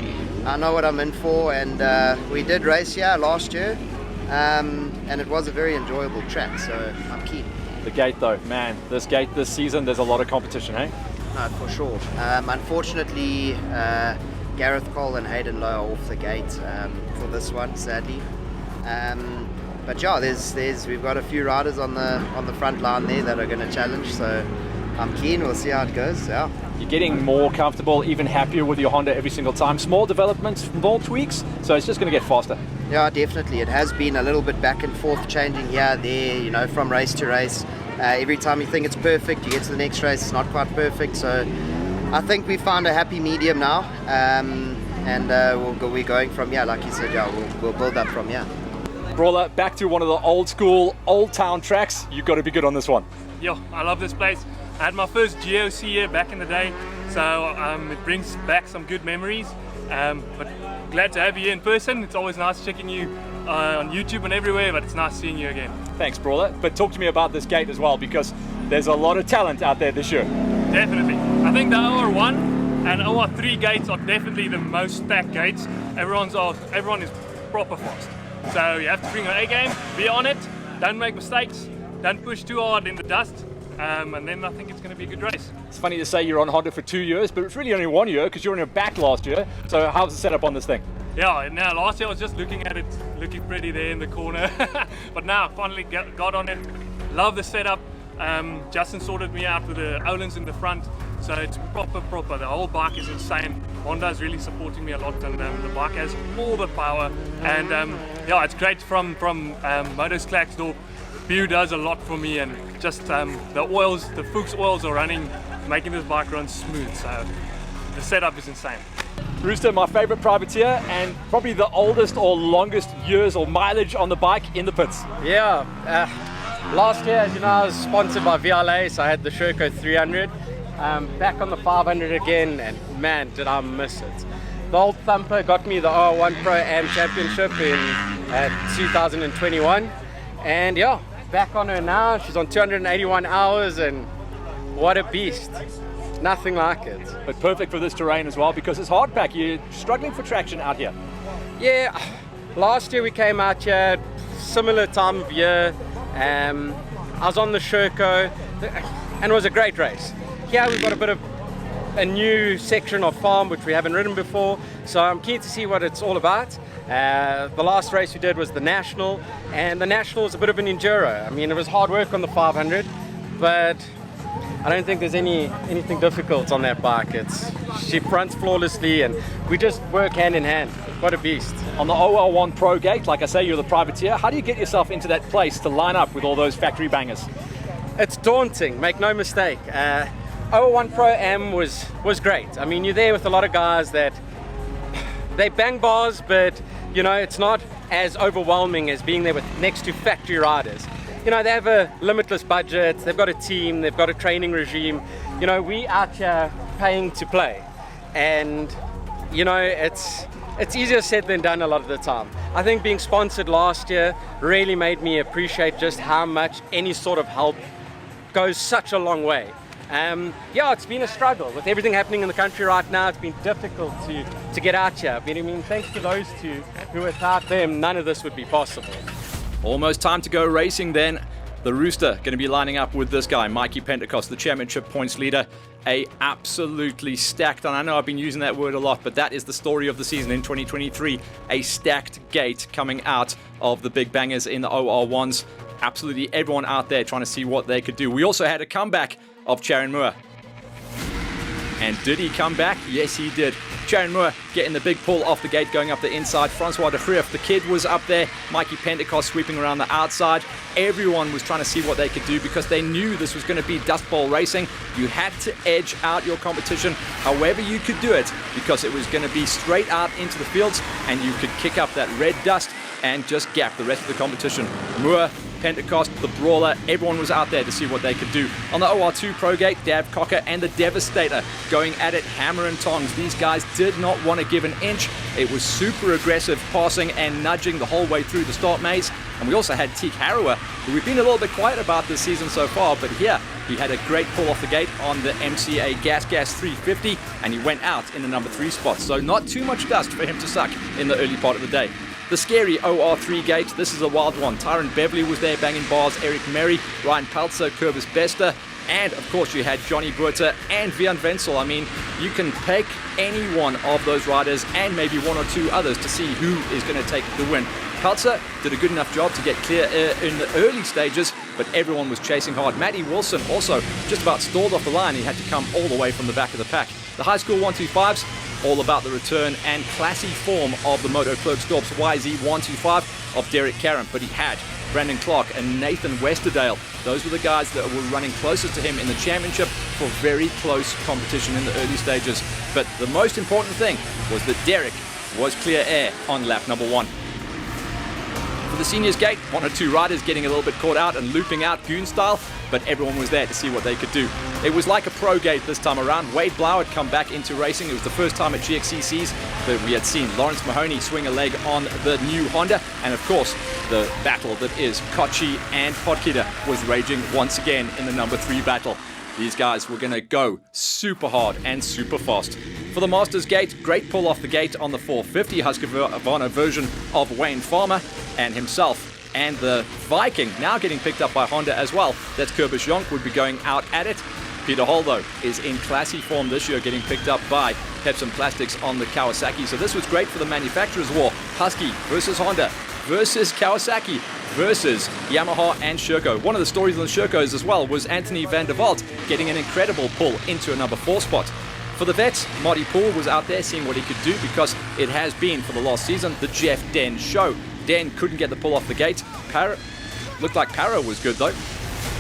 I know what I'm in for. And we did race here last year, and it was a very enjoyable track, so I'm keen. The gate though, man, this gate this season, there's a lot of competition, eh? No, for sure. Unfortunately, Gareth Cole and Hayden Lowe are off the gate for this one, sadly. But yeah, we've got a few riders on the front line there that are going to challenge, so I'm keen. We'll see how it goes. Yeah. You're getting more comfortable, even happier with your Honda every single time. Small developments, small tweaks, so it's just going to get faster. Yeah, definitely. It has been a little bit back and forth, changing here, there, from race to race. Every time you think it's perfect, you get to the next race, it's not quite perfect. So I think we found a happy medium now, and we're going from here. Like you said, yeah, we'll build up from here. Brawler, back to one of the old school, old town tracks. You've got to be good on this one. Yo, I love this place. I had my first GOC here back in the day, so it brings back some good memories. But glad to have you here in person. It's always nice checking you on YouTube and everywhere, but it's nice seeing you again. Thanks, Brawler. But talk to me about this gate as well, because there's a lot of talent out there this year. Definitely. I think the OR1 and OR3 gates are definitely the most stacked gates. Everyone is proper fast. So you have to bring your A game, be on it, don't make mistakes, don't push too hard in the dust, and then I think it's going to be a good race. It's funny to say you're on Honda for 2 years, but it's really only 1 year because you were on your back last year. So how's the setup on this thing? Yeah, now last year I was just looking at it, looking pretty there in the corner, but now I finally got on it. Love the setup. Justin sorted me out with the Olins in the front, so it's proper. The whole bike is insane. Honda is really supporting me a lot, and the bike has all the power. And yeah, it's great from Motors Klaksdorp. Bew does a lot for me, and just the oils, the Fuchs oils are running, making this bike run smooth. So the setup is insane. Rooster, my favorite privateer, and probably the oldest or longest years or mileage on the bike in the pits. Yeah, last year, as you know, I was sponsored by VLA, so I had the Sherco 300. Back on the 500 again, and man, did I miss it. The old thumper got me the R1 Pro Am Championship in 2021, And yeah, back on her now. She's on 281 hours, and what a beast. Nothing like it. But perfect for this terrain as well, because it's hard pack. You're struggling for traction out here. Yeah, last year we came out here, similar time of year. I was on the Sherco, and it was a great race. Here we've got a bit of a new section of farm which we haven't ridden before, so I'm keen to see what it's all about. The last race we did was the National, and the National was a bit of an enduro. I mean, it was hard work on the 500, but I don't think there's anything difficult on that bike. She fronts flawlessly, and we just work hand in hand. What a beast. On the OL1 Pro Gate, like I say, you're the privateer. How do you get yourself into that place to line up with all those factory bangers? It's daunting, make no mistake. OL1 Pro Am was great. I mean, you're there with a lot of guys that they bang bars, but you know, it's not as overwhelming as being there with next to factory riders. You know, they have a limitless budget, they've got a team, they've got a training regime. You know, we out here paying to play, and you know, it's easier said than done a lot of the time. I think being sponsored last year really made me appreciate just how much any sort of help goes such a long way. Yeah, it's been a struggle with everything happening in the country right now. It's been difficult to get out here. But I mean, thanks to those two, who without them, none of this would be possible. Almost time to go racing then. The Rooster going to be lining up with this guy, Mikey Pentecost, the championship points leader. A absolutely stacked, and I know I've been using that word a lot, but that is the story of the season in 2023. A stacked gate coming out of the big bangers in the OR1s. Absolutely everyone out there trying to see what they could do. We also had a comeback of Charon Moore. And did he come back? Yes, he did. Charon Moore getting the big pull off the gate, going up the inside. Francois de Grief, the kid, was up there. Mikey Pentecost sweeping around the outside. Everyone was trying to see what they could do because they knew this was going to be Dust Bowl racing. You had to edge out your competition however you could do it, because it was going to be straight out into the fields and you could kick up that red dust and just gap the rest of the competition. Moore, Pentecost, the Brawler, everyone was out there to see what they could do. On the OR2 Pro Gate, Dav Cocker and the Devastator going at it hammer and tongs. These guys did not want to give an inch. It was super aggressive passing and nudging the whole way through the start maze. And we also had Teak Harrower, who we've been a little bit quiet about this season so far, but here he had a great pull off the gate on the MCA Gas 350, and he went out in the number 3 spot. So not too much dust for him to suck in the early part of the day. The scary OR3 gate, this is a wild one. Tyron Beverly was there banging bars, Eric Merry, Ryan Peltzer, Curvis Bester, and of course you had Johnny Buerter and Vian Wenzel. I mean, you can pick any one of those riders and maybe one or two others to see who is going to take the win. Peltzer did a good enough job to get clear in the early stages, but everyone was chasing hard. Matty Wilson also just about stalled off the line. He had to come all the way from the back of the pack. The high school 125s, all about the return and classy form of the Moto Klerksdorp's YZ125 of Derek Carron, but he had Brandon Clark and Nathan Westerdale. Those were the guys that were running closest to him in the championship for very close competition in the early stages. But the most important thing was that Derek was clear air on lap number 1. For the seniors gate, 1 or 2 riders getting a little bit caught out and looping out goon style, but everyone was there to see what they could do. It was like a pro gate this time around. Wade Blau had come back into racing. It was the first time at GXCCs that we had seen Lawrence Mahoney swing a leg on the new Honda, and of course the battle that is Kochi and Podkita was raging once again in the number 3 battle. These guys were going to go super hard and super fast. For the Masters Gate, great pull off the gate on the 450 Husqvarna version of Wayne Farmer and himself. And the Viking now getting picked up by Honda as well. That's Kerbish Jonk would be going out at it. Peter Hall, though, is in classy form this year, getting picked up by Pepson Plastics on the Kawasaki. So this was great for the manufacturers' war. Husky versus Honda versus Kawasaki versus Yamaha and Sherco. One of the stories on the Shercos as well was Anthony van der Walt getting an incredible pull into a number 4 spot. For the vets, Marty Poole was out there seeing what he could do, because it has been, for the last season, the Jeff Den show. Den couldn't get the pull off the gate. Looked like Para was good though.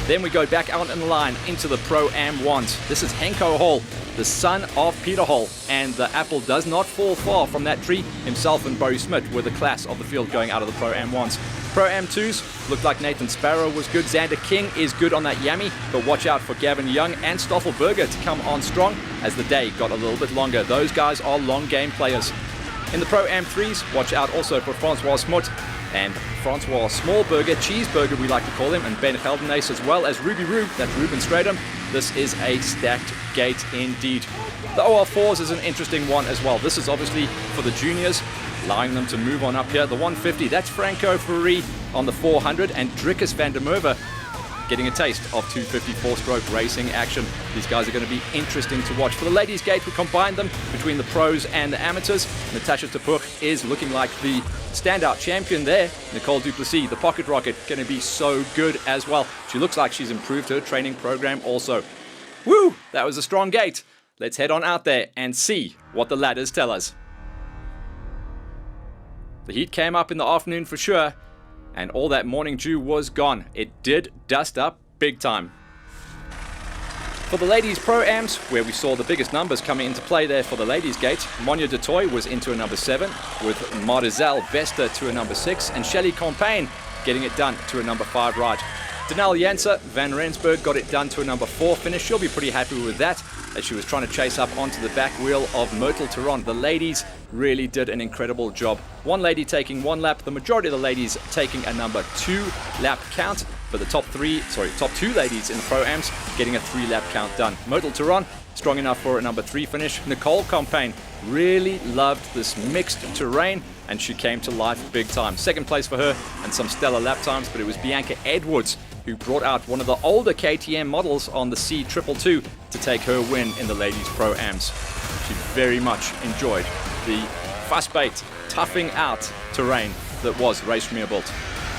Then we go back out in the line into the Pro-Am 1s. This is Henko Hall, the son of Peter Hall, and the apple does not fall far from that tree. Himself and Bo Smith were the class of the field going out of the Pro-Am 1s. Pro-Am 2s looked like Nathan Sparrow was good. Xander King is good on that Yami, but watch out for Gavin Young and Stoffel Berger to come on strong as the day got a little bit longer. Those guys are long game players. In the Pro-Am 3s, watch out also for Francois Smut and Francois Smallburger, Cheeseburger we like to call him, and Ben Geldenace, as well as Ruby Roo, that's Ruben Stratum. This is a stacked gate indeed. The OR4s is an interesting one as well. This is obviously for the juniors, allowing them to move on up here. The 150, that's Franco Ferri on the 400, and Drickus van der Merwe getting a taste of 250 four-stroke racing action. These guys are going to be interesting to watch. For the ladies' gate, we combined them between the pros and the amateurs. Natasha Tepuch is looking like the standout champion there. Nicole Duplessis, the pocket rocket, going to be so good as well. She looks like she's improved her training program also. Woo! That was a strong gate. Let's head on out there and see what the ladders tell us. The heat came up in the afternoon for sure, and all that morning dew was gone. It did dust up big time. For the ladies' pro-ams, where we saw the biggest numbers coming into play there for the ladies' gate, Monia de Toy was into a number 7, with Marzel Vesta to a number 6, and Shelley Compain getting it done to a number 5 ride. Danelle Janse van Rensburg got it done to a number 4 finish. She'll be pretty happy with that, as she was trying to chase up onto the back wheel of Myrtle Tehran. The ladies really did an incredible job. One lady taking 1 lap, the majority of the ladies taking a number 2 lap count, but the top 2 ladies in the pro-ams getting a 3 lap count done. Myrtle Tehran strong enough for a number 3 finish. Nicole Compain really loved this mixed terrain, and she came to life big time. Second place for her and some stellar lap times, but it was Bianca Edwards who brought out one of the older KTM models on the C222 to take her win in the ladies' pro-ams. She very much enjoyed the fuss-bait, toughing out terrain that was Rysmierbult.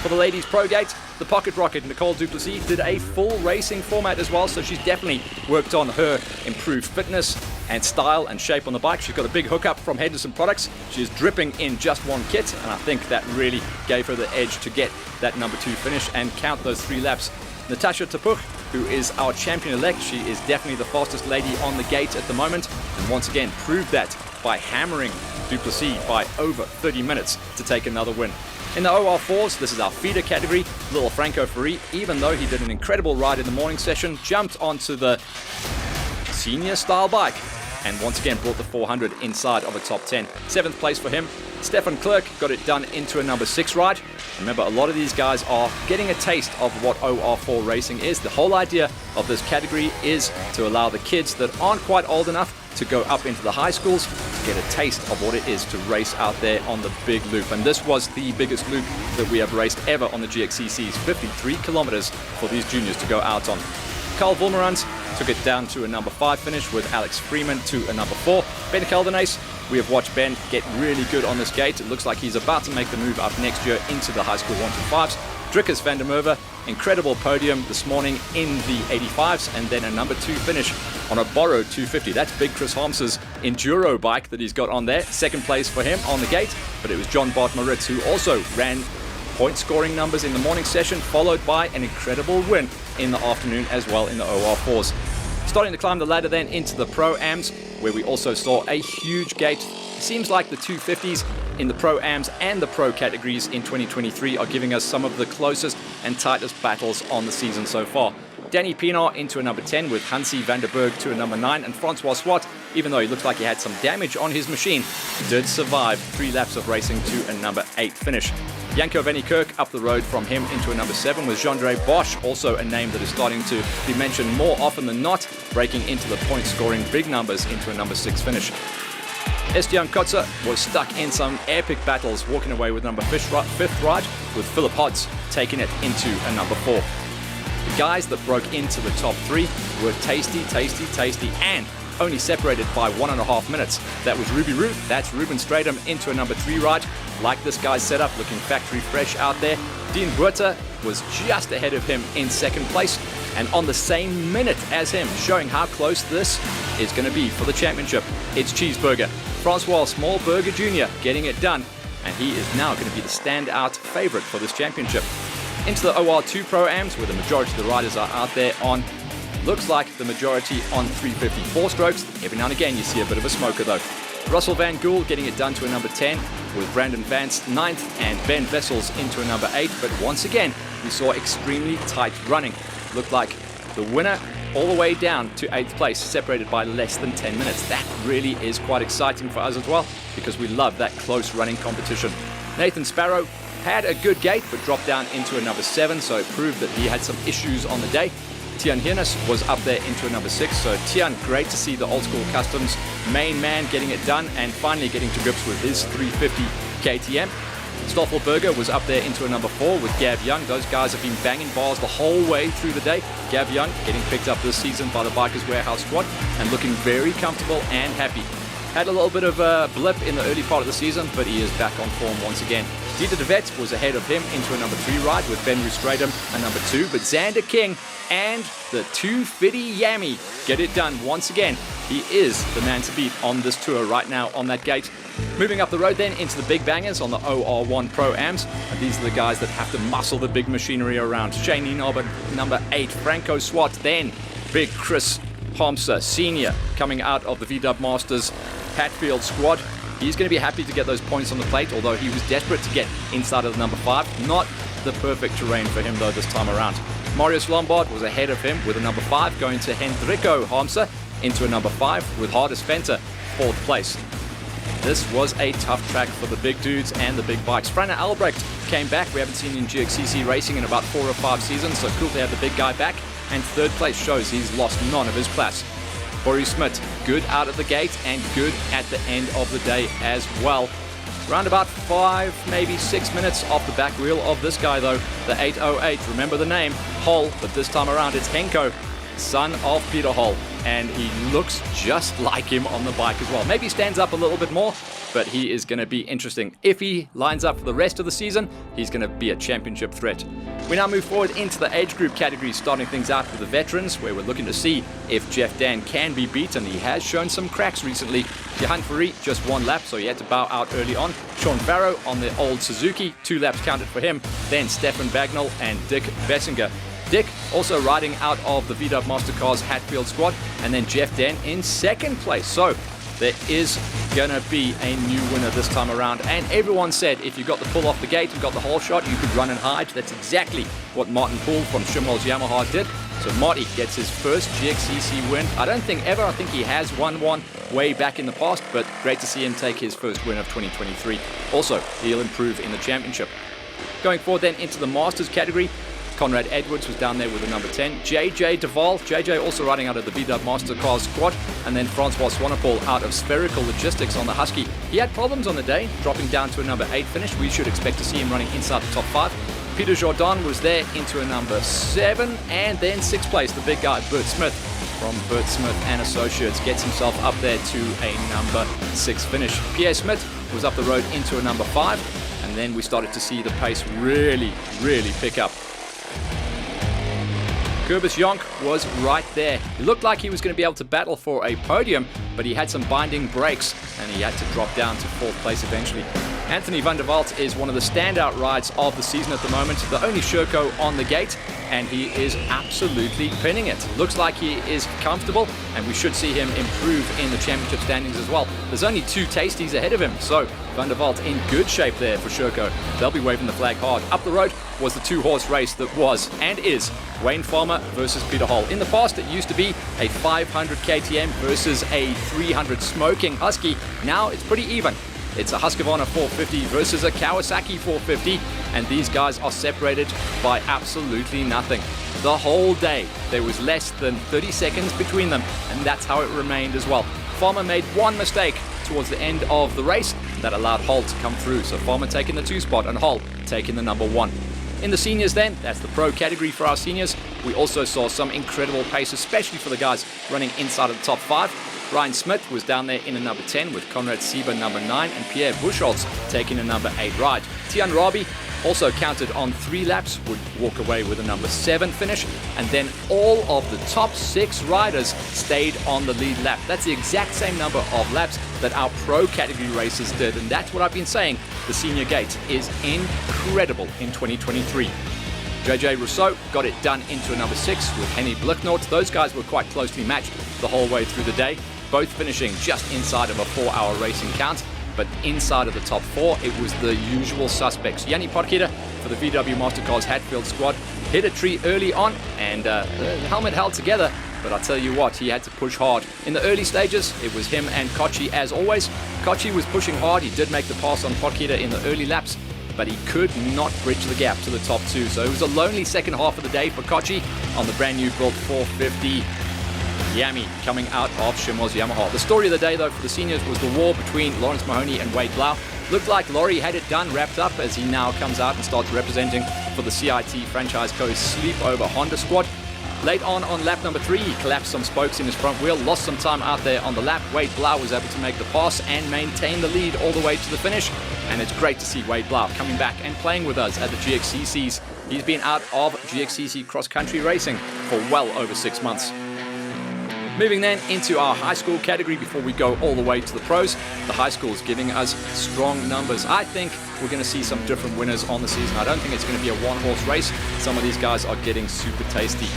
For the ladies' pro gate, the pocket rocket Nicole Duplessis did a full racing format as well, so she's definitely worked on her improved fitness and style and shape on the bike. She's got a big hookup from Henderson Products. She is dripping in just one kit, and I think that really gave her the edge to get that number 2 finish and count those 3 laps. Natasha Tepuch, who is our champion-elect, she is definitely the fastest lady on the gate at the moment, and once again proved that by hammering Duplessis by over 30 minutes to take another win. In the OR4s, this is our feeder category. Little Franco Ferri, even though he did an incredible ride in the morning session, jumped onto the senior style bike and once again brought the 400 inside of a top 10. 7th place for him. Stefan Klerk got it done into a number 6 ride. Remember, a lot of these guys are getting a taste of what OR4 racing is. The whole idea of this category is to allow the kids that aren't quite old enough to go up into the high schools to get a taste of what it is to race out there on the big loop. And this was the biggest loop that we have raced ever on the GXCCs, 53 kilometers for these juniors to go out on. Carl Wilmerans took it down to a number 5 finish, with Alex Freeman to a number 4. Ben Geldenace, we have watched Ben get really good on this gate. It looks like he's about to make the move up next year into the high school 125s. Drickus van der Merwe, incredible podium this morning in the 85s, and then a number 2 finish on a borrowed 250. That's big Chris Harms's enduro bike that he's got on there. 2nd place for him on the gate, but it was John Bart Moritz who also ran point scoring numbers in the morning session, followed by an incredible win in the afternoon as well in the OR4s. Starting to climb the ladder then into the pro-ams, where we also saw a huge gate. It seems like the 250s in the pro-ams and the pro categories in 2023 are giving us some of the closest and tightest battles on the season so far. Danny Pienaar into a number 10, with Hansi van der Berg to a number 9, and Francois Swart, even though he looked like he had some damage on his machine, did survive 3 laps of racing to a number 8 finish. Janko Vennikirk up the road from him into a number 7, with Jean-Andre Bosch, also a name that is starting to be mentioned more often than not, breaking into the point scoring big numbers into a number 6 finish. Estienne Kotze was stuck in some epic battles, walking away with number 5th ride, with Philip Hodds taking it into a number 4. The guys that broke into the top 3 were tasty, and only separated by 1.5 minutes. That was Ruby Roo, that's Ruben Stratum into a number 3 ride. Like this guy's setup, looking factory fresh out there. Dean Buerta was just ahead of him in 2nd place, and on the same minute as him, showing how close this is going to be for the championship. It's Cheeseburger, Francois Smallburger Jr. getting it done, and he is now going to be the standout favorite for this championship. Into the OR2 Pro-Ams, where the majority of the riders are out there on, looks like the majority on 354 strokes. Every now and again you see a bit of a smoker though. Russell Van Gool getting it done to a number 10, with Brandon Vance 9th and Ben Vessels into a number 8, but once again we saw extremely tight running. Looked like the winner all the way down to 8th place, separated by less than 10 minutes. That really is quite exciting for us as well, because we love that close running competition. Nathan Sparrow had a good gate, but dropped down into a number 7, so it proved that he had some issues on the day. Tian Hirnes was up there into a number 6, so Tian, great to see the Old School Customs main man getting it done and finally getting to grips with his 350 KTM. Stoffelberger was up there into a number 4 with Gav Young. Those guys have been banging bars the whole way through the day. Gav Young getting picked up this season by the Bikers Warehouse squad and looking very comfortable and happy. Had a little bit of a blip in the early part of the season, but he is back on form once again. Dieter de Vet was ahead of him into a number 3 ride with Ben Roostradam a number 2, but Xander King and the 250 Yami get it done once again. He is the man to beat on this tour right now on that gate. Moving up the road then into the big bangers on the OR1 Pro-Ams. And these are the guys that have to muscle the big machinery around. Shane Enob number 8, Franco Swat, then big Chris Homsa, senior, coming out of the VW Masters Hatfield squad. He's going to be happy to get those points on the plate, although he was desperate to get inside of the number 5. Not the perfect terrain for him though this time around. Marius Lombard was ahead of him with a number 5, going to Hendrico Homsa into a number 5 with Hardest Venter 4th place. This was a tough track for the big dudes and the big bikes. Frana Albrecht came back. We haven't seen him in GXCC racing in about 4 or 5 seasons, so cool to have the big guy back. And 3rd place shows he's lost none of his class. Boris Smit, good out of the gate and good at the end of the day as well. Around about 5, maybe 6 minutes off the back wheel of this guy though, the 808. Remember the name, Hol, but this time around it's Henko, son of Peter Hol. And he looks just like him on the bike as well. Maybe stands up a little bit more, but he is going to be interesting. If he lines up for the rest of the season, he's going to be a championship threat. We now move forward into the age group categories, starting things out with the veterans, where we're looking to see if Jeff Dan can be beaten. He has shown some cracks recently. Johan Fourie just 1 lap, so he had to bow out early on. Sean Farrow on the old Suzuki, 2 laps counted for him. Then Stefan Bagnall and Dick Bessinger. Dick also riding out of the VW Mastercars Hatfield squad, and then Jeff Dan in 2nd place. So there is going to be a new winner this time around, and everyone said if you got the pull off the gate and got the whole shot, you could run and hide. That's exactly what Martin Poole from Schimmel's Yamaha did. So Marty gets his first GXCC win. I don't think ever. I think he has won one way back in the past, but great to see him take his first win of 2023. Also, he'll improve in the championship. Going forward then into the Masters category, Conrad Edwards was down there with the number 10. JJ Duval, JJ also riding out of the VW Mastercars squad. And then Francois Swanepoel out of Spherical Logistics on the Husky. He had problems on the day, dropping down to a number 8 finish. We should expect to see him running inside the top 5. Peter Jordan was there into a number 7. And then 6th place, the big guy, Bert Smith from Bert Smith and Associates, gets himself up there to a number 6 finish. Pierre Smith was up the road into a number 5. And then we started to see the pace really pick up. Kurbis Jonk was right there. It looked like he was going to be able to battle for a podium, but he had some binding brakes and he had to drop down to 4th place eventually. Anthony van der Walt is one of the standout rides of the season at the moment, the only Sherco on the gate, and he is absolutely pinning it. Looks like he is comfortable, and we should see him improve in the championship standings as well. There's only 2 tasties ahead of him, so van der Walt in good shape there for Sherco. They'll be waving the flag hard. Up the road was the 2-horse race that was and is Wayne Farmer versus Peter Hol. In the past, it used to be a 500 KTM versus a 300 smoking Husky. Now it's pretty even. It's a Husqvarna 450 versus a Kawasaki 450, and these guys are separated by absolutely nothing. The whole day, there was less than 30 seconds between them, and that's how it remained as well. Farmer made 1 mistake towards the end of the race that allowed Hol to come through, so Farmer taking the 2 spot and Hol taking the number 1. In the seniors then, that's the pro category for our seniors, we also saw some incredible pace, especially for the guys running inside of the top 5. Ryan Smith was down there in a number 10 with Conrad Sieber number 9 and Pierre Buchholz taking a number 8 ride. Tian Rabi also counted on 3 laps, would walk away with a number 7 finish, and then all of the top 6 riders stayed on the lead lap. That's the exact same number of laps that our pro category racers did, and that's what I've been saying. The senior gate is incredible in 2023. JJ Rousseau got it done into a number 6 with Henny Blicknort. Those guys were quite closely matched the whole way through the day, both finishing just inside of a 4-hour racing count. But inside of the top 4, it was the usual suspects. Yanni Potgieter for the VW Mastercars Hatfield squad hit a tree early on, and the helmet held together. But I tell you what, he had to push hard. In the early stages, it was him and Kochi as always. Kochi was pushing hard. He did make the pass on Potgieter in the early laps. but he could not bridge the gap to the top two. So it was a lonely second half of the day for Kochi on the brand new built 450 Yami coming out of Shimwa's Yamaha. The story of the day, though, for the seniors was the war between Lawrence Mahoney and Wade Blau. Looked like Laurie had it done, wrapped up, as he now comes out and starts representing for the CIT Franchise Co.'s sleepover Honda squad. Late on lap number 3, he collapsed some spokes in his front wheel, lost some time out there on the lap. Wade Blau was able to make the pass and maintain the lead all the way to the finish. And it's great to see Wade Blau coming back and playing with us at the GXCCs. He's been out of GXCC cross-country racing for well over 6 months. Moving then into our high school category before we go all the way to the pros. The high school's giving us strong numbers. I think we're going to see some different winners on the season. I don't think it's going to be a one-horse race. Some of these guys are getting super tasty.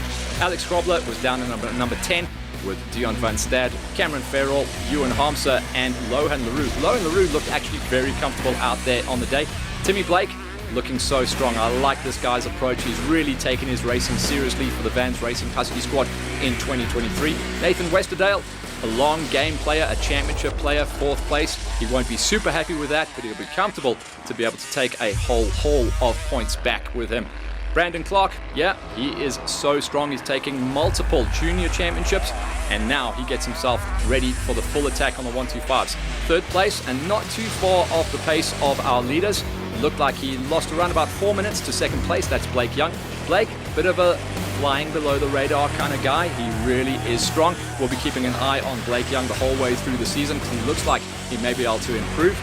Alex Grobler was down in number 10 with Dion van Stad, Cameron Farrell, Ewan Harmser, and Lohan LaRue. Lohan LaRue looked actually very comfortable out there on the day. Timmy Blake looking so strong. I like this guy's approach. He's really taken his racing seriously for the Vans Racing Husky squad in 2023. Nathan Westerdale, a long game player, a championship player, 4th place. He won't be super happy with that, but he'll be comfortable to be able to take a whole haul of points back with him. Brandon Clark, yeah, he is so strong. He's taking multiple junior championships, and now he gets himself ready for the full attack on the 125s. 3rd place, and not too far off the pace of our leaders. Looked like he lost around about 4 minutes to 2nd place. That's Blake Young. Blake, bit of a flying below the radar kind of guy. He really is strong. We'll be keeping an eye on Blake Young the whole way through the season because he looks like he may be able to improve.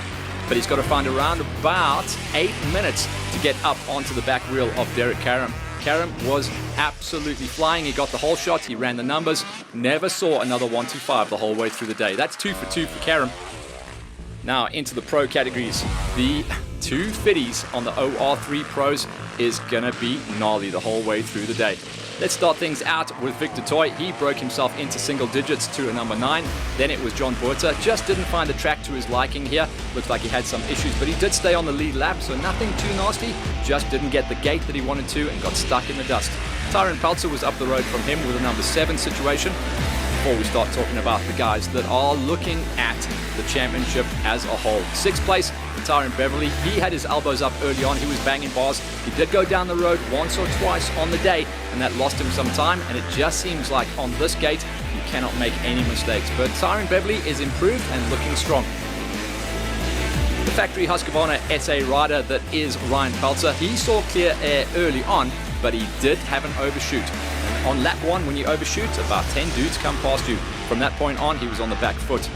But he's got to find around about 8 minutes to get up onto the back wheel of Derek Karam. Karam was absolutely flying. He got the whole shot. He ran the numbers. Never saw another 125 the whole way through the day. That's 2 for 2 for Karam. Now into the pro categories. The 250s on the OR3 Pros is gonna be gnarly the whole way through the day. Let's start things out with Victor Toy. He broke himself into single digits to a number 9. Then it was John Buerta. Just didn't find the track to his liking here. Looks like he had some issues, but he did stay on the lead lap, so nothing too nasty. Just didn't get the gate that he wanted to and got stuck in the dust. Tyron Peltzer was up the road from him with a number 7 situation. Before we start talking about the guys that are looking at the championship as a whole. 6th place, Tyron Beverly. He had his elbows up early on. He was banging bars. He did go down the road once or twice on the day, and that lost him some time. And it just seems like on this gate, you cannot make any mistakes. But Tyron Beverly is improved and looking strong. The factory Husqvarna SA rider that is Ryan Peltzer, he saw clear air early on, but he did have an overshoot. And on lap 1, when you overshoot, about 10 dudes come past you. From that point on, he was on the back foot.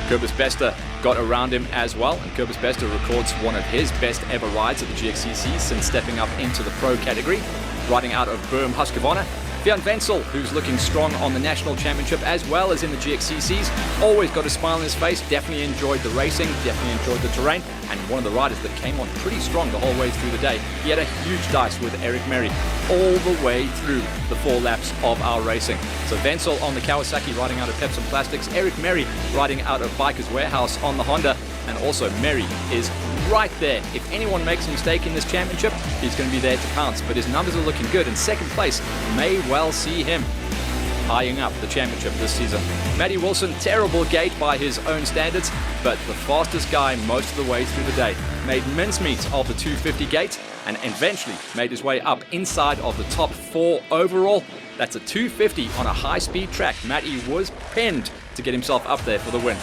Kobus Bester got around him as well, and Kobus Bester records one of his best ever rides at the GXCC since stepping up into the pro category, riding out of Boom Husqvarna. Björn Wenzel, who's looking strong on the national championship as well as in the GXCCs, always got a smile on his face, definitely enjoyed the racing, definitely enjoyed the terrain, and one of the riders that came on pretty strong the whole way through the day. He had a huge dice with Eric Merry all the way through the 4 laps of our racing. So Wenzel on the Kawasaki riding out of Pepsi Plastics, Eric Merry riding out of Bikers Warehouse on the Honda, and also Merry is right there. If anyone makes a mistake in this championship, he's going to be there to pounce, but his numbers are looking good, and 2nd place may well see him eyeing up the championship this season. Matty Wilson, terrible gate by his own standards, but the fastest guy most of the way through the day. Made mincemeat of the 250 gate and eventually made his way up inside of the top 4 overall. That's a 250 on a high-speed track. Matty was pinned to get himself up there for the win.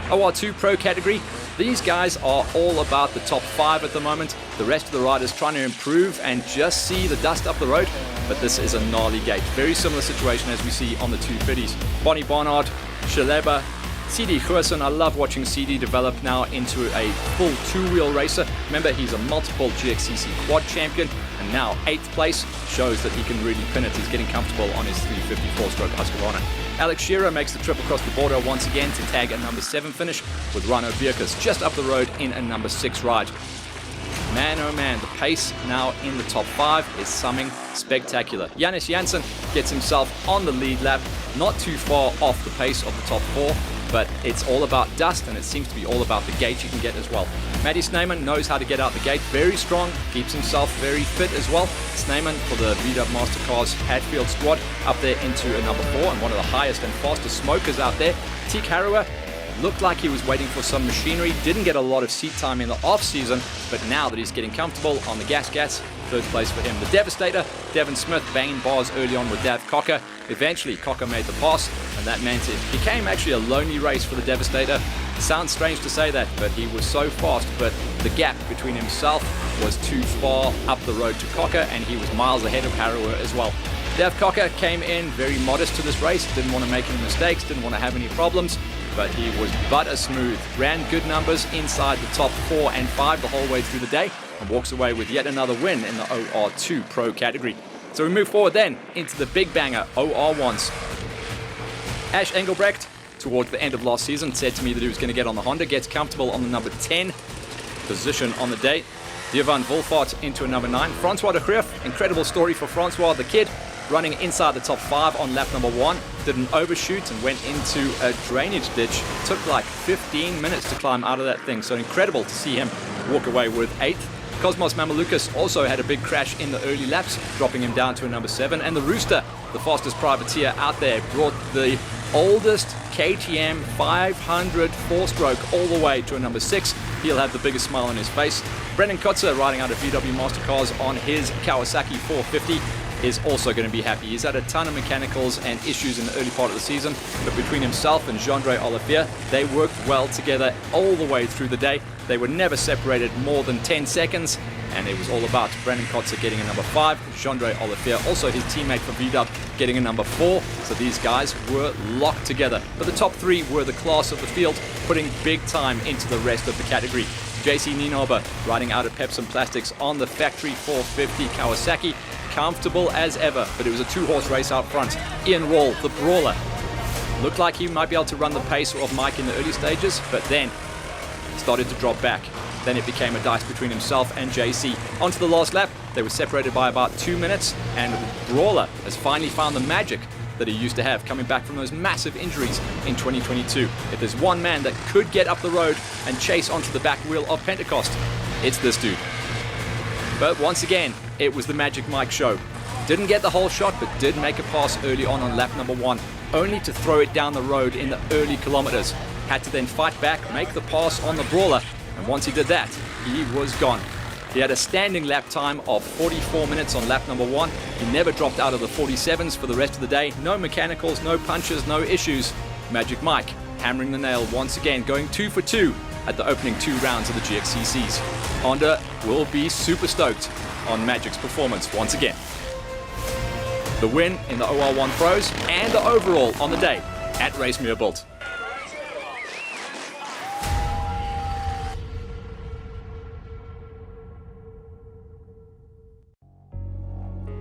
OR2 Pro category, these guys are all about the top 5 at the moment. The rest of the riders trying to improve and just see the dust up the road, but this is a gnarly gate. Very similar situation as we see on the 250s. Bonnie Barnard, Shaleba, CD Goosen. I love watching CD develop now into a full 2-wheel racer. Remember, he's a multiple GXCC quad champion, and now 8th place shows that he can really pin it. He's getting comfortable on his 354-stroke Husqvarna. Alex Shearer makes the trip across the border once again to tag a number 7 finish with Rhino Bierkus just up the road in a number 6 ride. Man, oh man, the pace now in the top 5 is something spectacular. Jannis Janssen gets himself on the lead lap, not too far off the pace of the top 4, but it's all about dust, and it seems to be all about the gate you can get as well. Matty Sneeman knows how to get out the gate, very strong, keeps himself very fit as well. Sneeman for the VW Mastercars Hatfield squad up there into a number 4, and one of the highest and fastest smokers out there. Teek Harrower, Looked like he was waiting for some machinery, didn't get a lot of seat time in the off-season, but now that he's getting comfortable on the gas, third place for him. The Devastator, Devin Smith banging bars early on with Dav Cocker. Eventually, Cocker made the pass, and that meant it became actually a lonely race for the Devastator. Sounds strange to say that, but he was so fast, but the gap between himself was too far up the road to Cocker, and he was miles ahead of Harrower as well. Dav Cocker came in very modest to this race, didn't want to make any mistakes, didn't want to have any problems, but he was butter smooth, ran good numbers inside the top 4 and 5 the whole way through the day, and walks away with yet another win in the OR2 Pro category. So we move forward then into the big banger OR1s. Ash Engelbrecht, towards the end of last season, said to me that he was going to get on the Honda, gets comfortable on the number 10 position on the day. Dievan Wolfart into a number 9. Francois de Greef, incredible story for Francois, the kid, running inside the top 5 on lap number 1, did an overshoot and went into a drainage ditch. Took like 15 minutes to climb out of that thing, so incredible to see him walk away with 8th. Cosmos Mamalukas also had a big crash in the early laps, dropping him down to a number 7. And the Rooster, the fastest privateer out there, brought the oldest KTM 500 4-stroke all the way to a number 6. He'll have the biggest smile on his face. Brendan Kotzer, riding out of VW Mastercars on his Kawasaki 450, is also going to be happy. He's had a ton of mechanicals and issues in the early part of the season, but between himself and Jean-Andre Olivier, they worked well together all the way through the day. They were never separated more than 10 seconds, and it was all about Brendan Kotzer getting a number 5, Jean-Andre Olivier, also his teammate from VW, getting a number 4. So these guys were locked together. But the top 3 were the class of the field, putting big time into the rest of the category. JC Nienhaber, riding out of Pepsi Plastics on the factory 450 Kawasaki, comfortable as ever, but it was a 2-horse race out front. Ian Wall, the brawler, looked like he might be able to run the pace of Mike in the early stages, but then started to drop back. Then it became a dice between himself and JC. Onto the last lap, they were separated by about 2 minutes, and Brawler has finally found the magic that he used to have coming back from those massive injuries in 2022. If there's one man that could get up the road and chase onto the back wheel of Pentecost, it's this dude. But once again, it was the Magic Mike show. Didn't get the whole shot, but did make a pass early on lap number 1, only to throw it down the road in the early kilometers. Had to then fight back, make the pass on the Brawler, and once he did that, he was gone. He had a standing lap time of 44 minutes on lap number 1. He never dropped out of the 47s for the rest of the day. No mechanicals, no punches, no issues. Magic Mike hammering the nail once again, going 2 for 2 at the opening 2 rounds of the GXCCs. Honda will be super stoked on Magic's performance once again. The win in the OR1 Pros and the overall on the day at Rysmierbult.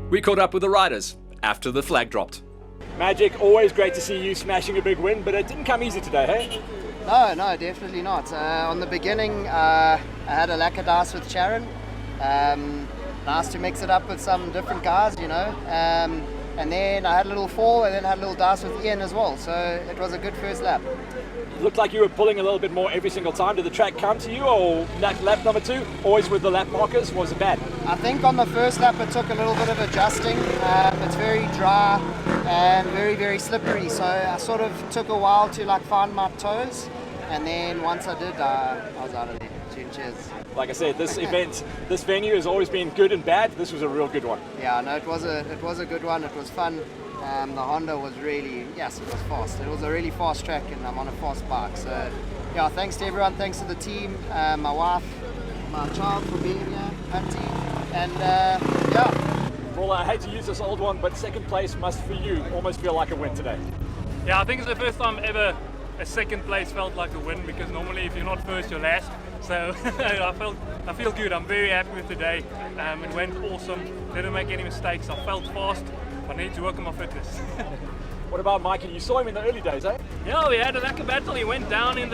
We caught up with the riders after the flag dropped. Magic, always great to see you smashing a big win, but it didn't come easy today, hey? No, definitely not. On the beginning, I had a lack of dice with Sharon. Nice to mix it up with some different guys, you know. And then I had a little fall, and then had a little dice with Ian as well. So it was a good first lap. It looked like you were pulling a little bit more every single time. Did the track come to you, or lap number 2, always with the lap markers? Was it bad? I think on the first lap it took a little bit of adjusting. It's very dry and very, very slippery. So I sort of took a while to find my toes. And then once I did, I was out of there. Cheers. Like I said, this event, this venue has always been good and bad. This was a real good one. Yeah, no, it was a good one. It was fun. The Honda was really, yes, it was fast. It was a really fast track, and I'm on a fast bike. So, yeah, thanks to everyone. Thanks to the team, my wife, my child for being here, Auntie, and yeah. Well, I hate to use this old one, but second place must, for you, almost feel like a win today. Yeah, I think it's the first time ever a second place felt like a win, because normally if you're not first, you're last. So I feel good. I'm very happy with today. It went awesome. Didn't make any mistakes. I felt fast. I need to work on my fitness. What about Mikey? You saw him in the early days, eh? Yeah, we had a lacquer battle. He went down in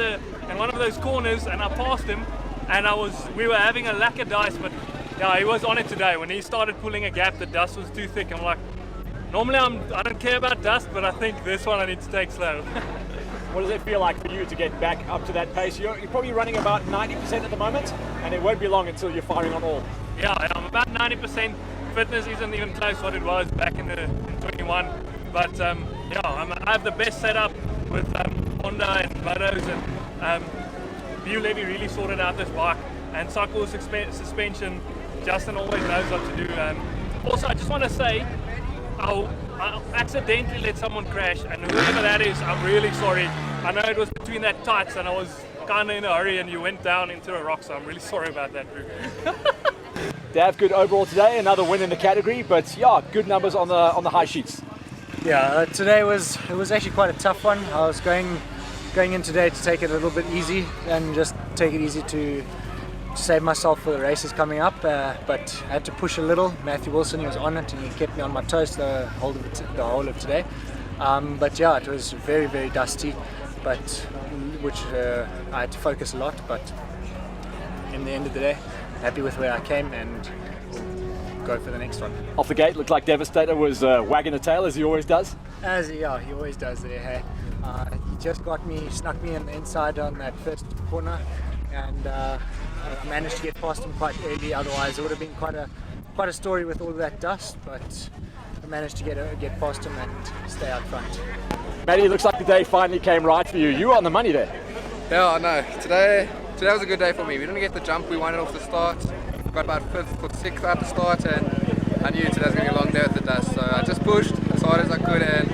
one of those corners, and I passed him. And we were having a lacquer dice, but yeah, he was on it today. When he started pulling a gap, the dust was too thick. I'm like, normally I don't care about dust, but I think this one I need to take slow. What does it feel like for you to get back up to that pace? You're probably running about 90% at the moment, and it won't be long until you're firing on all. Yeah, I'm about 90%. Fitness isn't even close to what it was back in 21. But yeah, I have the best setup with Honda and Burrows, and Hugh Levy really sorted out this bike. And cycle suspension, Justin always knows what to do. Also, I just want to say, I accidentally let someone crash, and whoever that is, I'm really sorry. I know it was between that tights, and I was kind of in a hurry, and you went down into a rock, so I'm really sorry about that, Drew. Dav, good overall today, another win in the category, but yeah, good numbers on the high sheets. Yeah, today was actually quite a tough one. I was going in today to take it a little bit easy and just take it easy to save myself for the races coming up, but I had to push a little. Matthew Wilson, he was on it and he kept me on my toes the whole of today. But yeah, it was very, very dusty, but which I had to focus a lot. But in the end of the day, happy with where I came and we'll go for the next one. Off the gate, looked like Devastator was wagging the tail as he always does. He always does there. Hey, he just snuck me on the inside on that first corner, and I managed to get past him quite early. Otherwise, it would have been quite a story with all of that dust. But I managed to get past him and stay out front. Matty, it looks like the day finally came right for you. You were on the money there. Yeah, I know. Today was a good day for me. We didn't get the jump we wanted off the start. Got about 5th or 6th at the start, and I knew today's going to be a long day with the dust. So I just pushed as hard as I could, and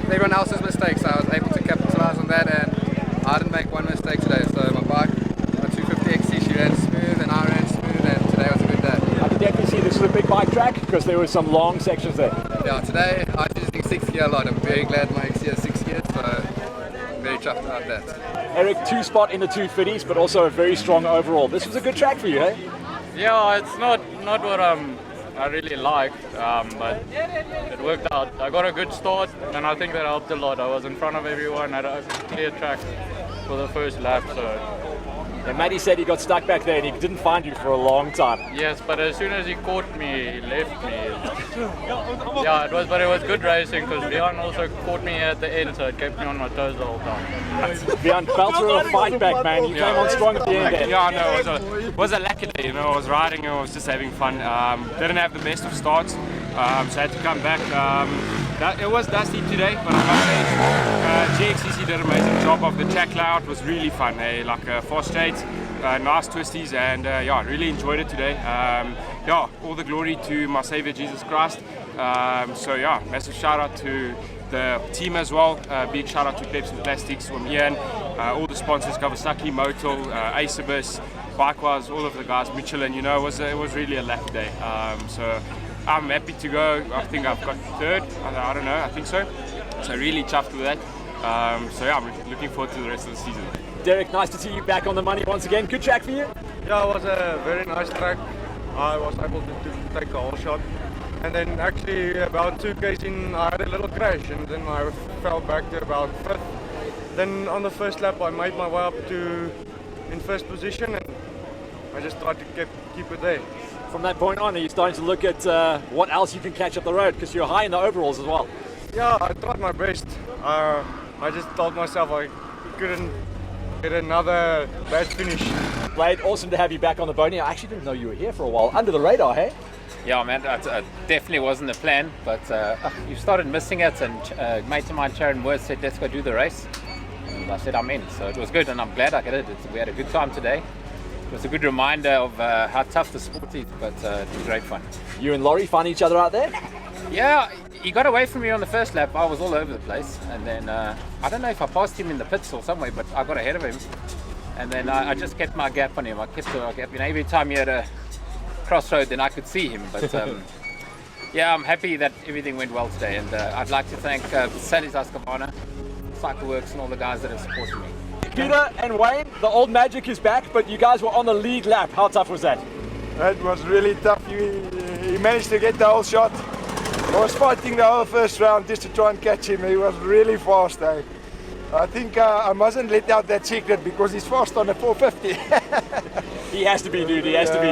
everyone else's mistakes, I was able to capitalize on that, and I didn't make one mistake today. So my bike, my 250XC, she ran smooth, and I ran smooth, and today was a good day. I can definitely see this is a big bike track because there were some long sections there. Yeah, today I was using 6th gear a lot. I'm very glad my XC has 6 gears, so I'm very chuffed about that. Eric, 2-spot in the 250s, but also a very strong overall. This was a good track for you, eh? Yeah, it's not what I really liked, but it worked out. I got a good start, and I think that helped a lot. I was in front of everyone, had a clear track for the first lap, so... And Matty said he got stuck back there and he didn't find you for a long time. Yes, but as soon as he caught me, he left me. Yeah, it was good racing because Bjorn also caught me at the end, so it kept me on my toes the whole time. Bjorn felt through a fight back, man. You came on strong at the end there. Yeah, no, it was a lucky day, you know. I was riding, I was just having fun. Didn't have the best of starts, so I had to come back. It was dusty today, but I must say GXCC did an amazing job of the track layout. Was really fun, like fast straights, nice twisties, and yeah, really enjoyed it today. Yeah, all the glory to my Savior Jesus Christ. So yeah, massive shout out to the team as well. Big shout out to Pepsi and Plastics from Ian, all the sponsors, Kawasaki, Motul, Acebus, Bikewise, all of the guys, Michelin. You know, it was really a lucky day. So I'm happy to go. I think I've got 3rd. I don't know. I think so. So really chuffed with that. So yeah, I'm looking forward to the rest of the season. Derek, nice to see you back on the money once again. Good track for you. Yeah, it was a very nice track. I was able to take a whole shot. And then actually about 2Ks in, I had a little crash and then I fell back to about 5th. Then on the first lap I made my way up to in 1st position and I just tried to keep it there. From that point on, are you starting to look at what else you can catch up the road? Because you're high in the overalls as well. Yeah, I tried my best. I just told myself I couldn't get another bad finish. Blade, awesome to have you back on the Boney. I actually didn't know you were here for a while. Under the radar, hey? Yeah, man, that definitely wasn't the plan, but you started missing it, and mate of mine, Sharon Moore, said, let's go do the race. And I said, I'm in. So it was good, and I'm glad I did it. We had a good time today. It was a good reminder of how tough the sport is, but it was great fun. You and Laurie find each other out there? Yeah, he got away from me on the first lap. I was all over the place, and then I don't know if I passed him in the pits or somewhere, but I got ahead of him. And then I just kept my gap on him. I kept my gap. You know, every time he had a crossroad, then I could see him. But yeah, I'm happy that everything went well today, and I'd like to thank Sally's Ascavana, Cycleworks, and all the guys that have supported me. Peter and Wayne, the old magic is back, but you guys were on the lead lap. How tough was that? It was really tough. He managed to get the whole shot. I was fighting the whole first round just to try and catch him. He was really fast. I think I mustn't let out that secret because he's fast on the 450. He has to be, dude. He has to be.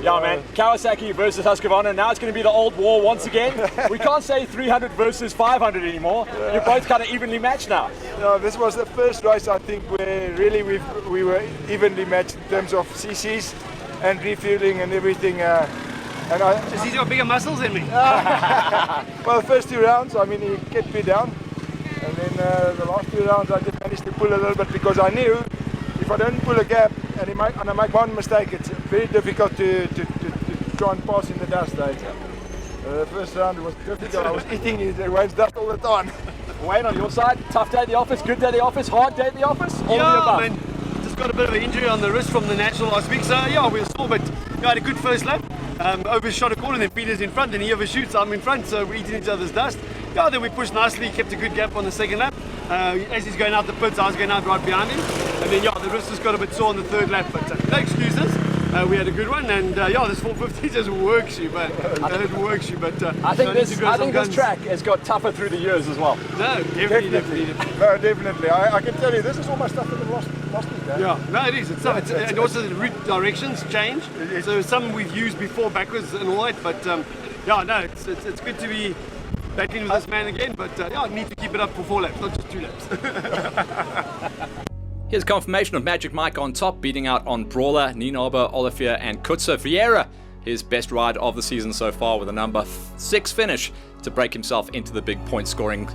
Yeah, man. Kawasaki versus Husqvarna. Now it's going to be the old war once again. We can't say 300 versus 500 anymore. You're both kind of evenly matched now. No, this was the first race, I think, where really we were evenly matched in terms of CCs and refueling and everything. Just he's got bigger muscles than me. Well, the first 2 rounds, I mean, he kept me down. And then the last 2 rounds I just managed to pull a little bit because I knew if I don't pull a gap and I make one mistake, it's very difficult to try and pass in the dust. The first round was difficult. I was eating Wayne's dust all the time. Wayne, on your side, tough day at the office, good day at the office, hard day at the office? All of the above. Man, just got a bit of an injury on the wrist from the national last week, so yeah, we were sore, but we had a good first lap. Overshot a corner, then Peter's in front, and he overshoots, I'm in front, so we're eating each other's dust. Yeah, then we pushed nicely, kept a good gap on the second lap. As he's going out the pits, I was going out right behind him. And then, yeah, the wrist just got a bit sore on the third lap, but no excuses. We had a good one, and yeah, this 450 just works you, but it works you. But I think this track has got tougher through the years as well. No, definitely. No, definitely. I can tell you, this is almost stuff in the last week. Yeah, no, it is. It's tough. And also the route directions change. So some we've used before backwards and all that, but yeah, no, it's good to be back in with this man again. But yeah, I need to keep it up for 4 laps, not just 2 laps. Here's confirmation of Magic Mike on top, beating out on Brawler, Nienaber, Olivier and Kutzer. Vieira, his best ride of the season so far with a number 6 finish to break himself into the big point scoring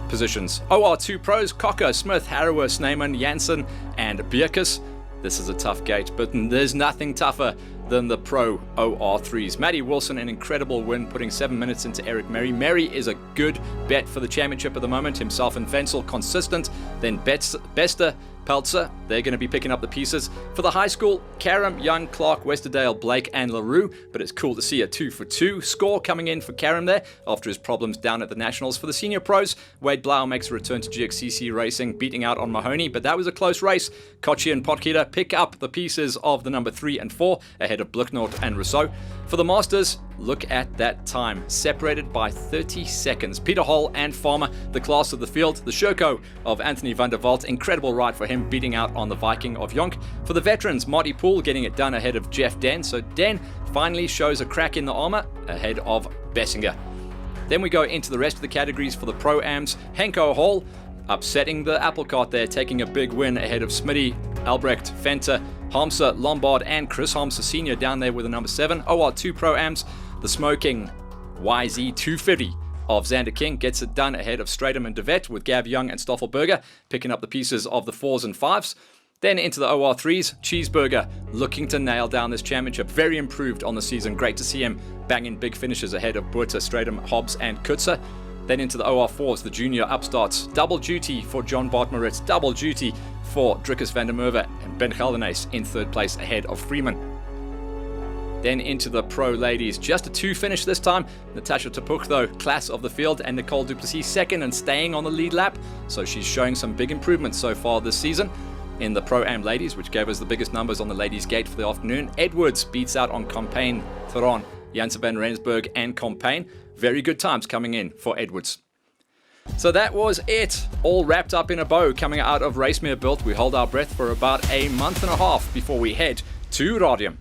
positions. OR2 pros, Cocker, Smith, Harrower, Sneeman, Janssen and Bierkus. This is a tough gate, but there's nothing tougher than the pro OR3s. Matty Wilson, an incredible win, putting 7 minutes into Eric Merry. Merry is a good bet for the championship at the moment. Himself and Fensel consistent. Then Bester, Peltzer, they're going to be picking up the pieces. For the high school, Karam, Young, Clark, Westerdale, Blake and LaRue. But it's cool to see a 2 for 2 score coming in for Karam there after his problems down at the Nationals. For the senior pros, Wade Blau makes a return to GXCC Racing, beating out on Mahoney. But that was a close race. Kochi and Potkita pick up the pieces of the number 3 and 4 ahead of Blicknort and Rousseau. For the Masters, look at that time, separated by 30 seconds. Peter Hall and Farmer, the class of the field. The Sherco of Anthony van der Walt, incredible ride for him, beating out on the Viking of Jonk. For the veterans, Marty Poole getting it done ahead of Jeff Den. So Den finally shows a crack in the armor ahead of Bessinger. Then we go into the rest of the categories for the Pro-Ams. Henko Hall upsetting the apple cart there, taking a big win ahead of Smitty, Albrecht, Fenter, Hamza, Lombard and Chris Hamza Sr. down there with a number 7. OR2 Pro-Ams, the smoking YZ 250 of Xander King gets it done ahead of Stratum and DeVette, with Gav Young and Stoffelberger picking up the pieces of the 4s and 5s. Then into the OR3s, Cheeseburger looking to nail down this championship. Very improved on the season. Great to see him banging big finishes ahead of Buerta, Stratum, Hobbs and Kutzer. Then into the OR4s, the junior upstarts. Double duty for John Bartmaritz, double duty for Drickus van der Merwe and Ben Geldenaes in 3rd place ahead of Freeman. Then into the pro ladies, just a 2 finish this time. Natasha Tapuk though, class of the field, and Nicole Duplessis 2nd and staying on the lead lap. So she's showing some big improvements so far this season. In the Pro-Am ladies, which gave us the biggest numbers on the ladies gate for the afternoon, Edwards beats out on Compain, Theron, Janssen van Rensburg and Compain. Very good times coming in for Edwards. So that was it, all wrapped up in a bow coming out of Rysmierbult. We hold our breath for about a month and a half before we head to Radium.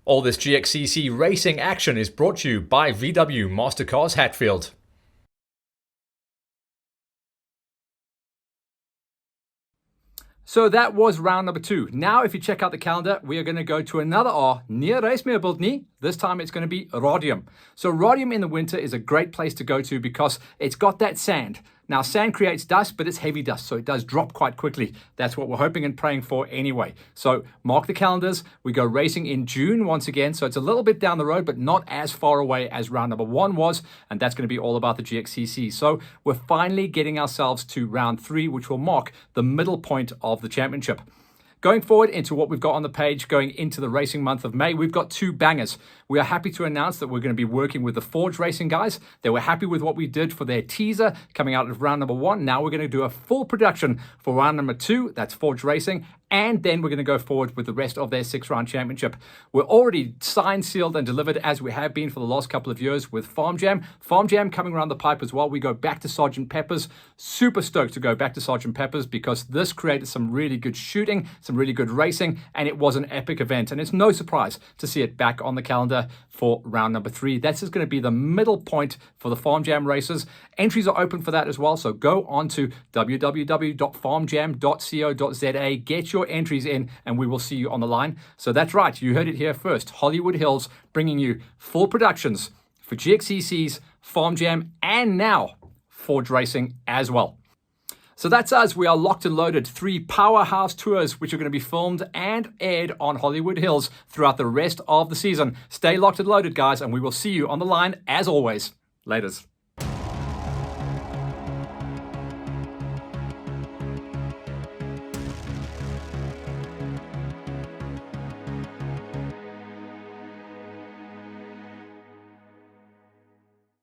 All this GXCC racing action is brought to you by VW Mastercars Hatfield. So that was round number 2. Now, if you check out the calendar, we are going to go to another R near Rysmierbult. This time it's going to be Radium. So Radium in the winter is a great place to go to because it's got that sand. Now, sand creates dust, but it's heavy dust, so it does drop quite quickly. That's what we're hoping and praying for anyway. So mark the calendars. We go racing in June once again, so it's a little bit down the road, but not as far away as round number 1 was, and that's going to be all about the GXCC. So we're finally getting ourselves to round 3, which will mark the middle point of the championship. Going forward into what we've got on the page going into the racing month of May, we've got 2 bangers. We are happy to announce that we're going to be working with the Forge Racing guys. They were happy with what we did for their teaser coming out of round number 1. Now we're going to do a full production for round number 2. That's Forge Racing. And then we're going to go forward with the rest of their 6-round championship. We're already signed, sealed, and delivered as we have been for the last couple of years with Farm Jam. Farm Jam coming around the pipe as well. We go back to Sergeant Pepper's. Super stoked to go back to Sergeant Pepper's because this created some really good shooting, some really good racing, and it was an epic event. And it's no surprise to see it back on the calendar for round number 3. That's just going to be the middle point for the Farm Jam races. Entries are open for that as well. So go on to www.farmjam.co.za. Get your entries in and we will see you on the line. So that's right, you heard it here first. Hollywood Hills bringing you full productions for GXCCs, Farm Jam, and now Forge Racing as well. So that's us. We are locked and loaded. 3 powerhouse tours which are going to be filmed and aired on Hollywood Hills throughout the rest of the season. Stay locked and loaded, guys, and we will see you on the line as always. Laters.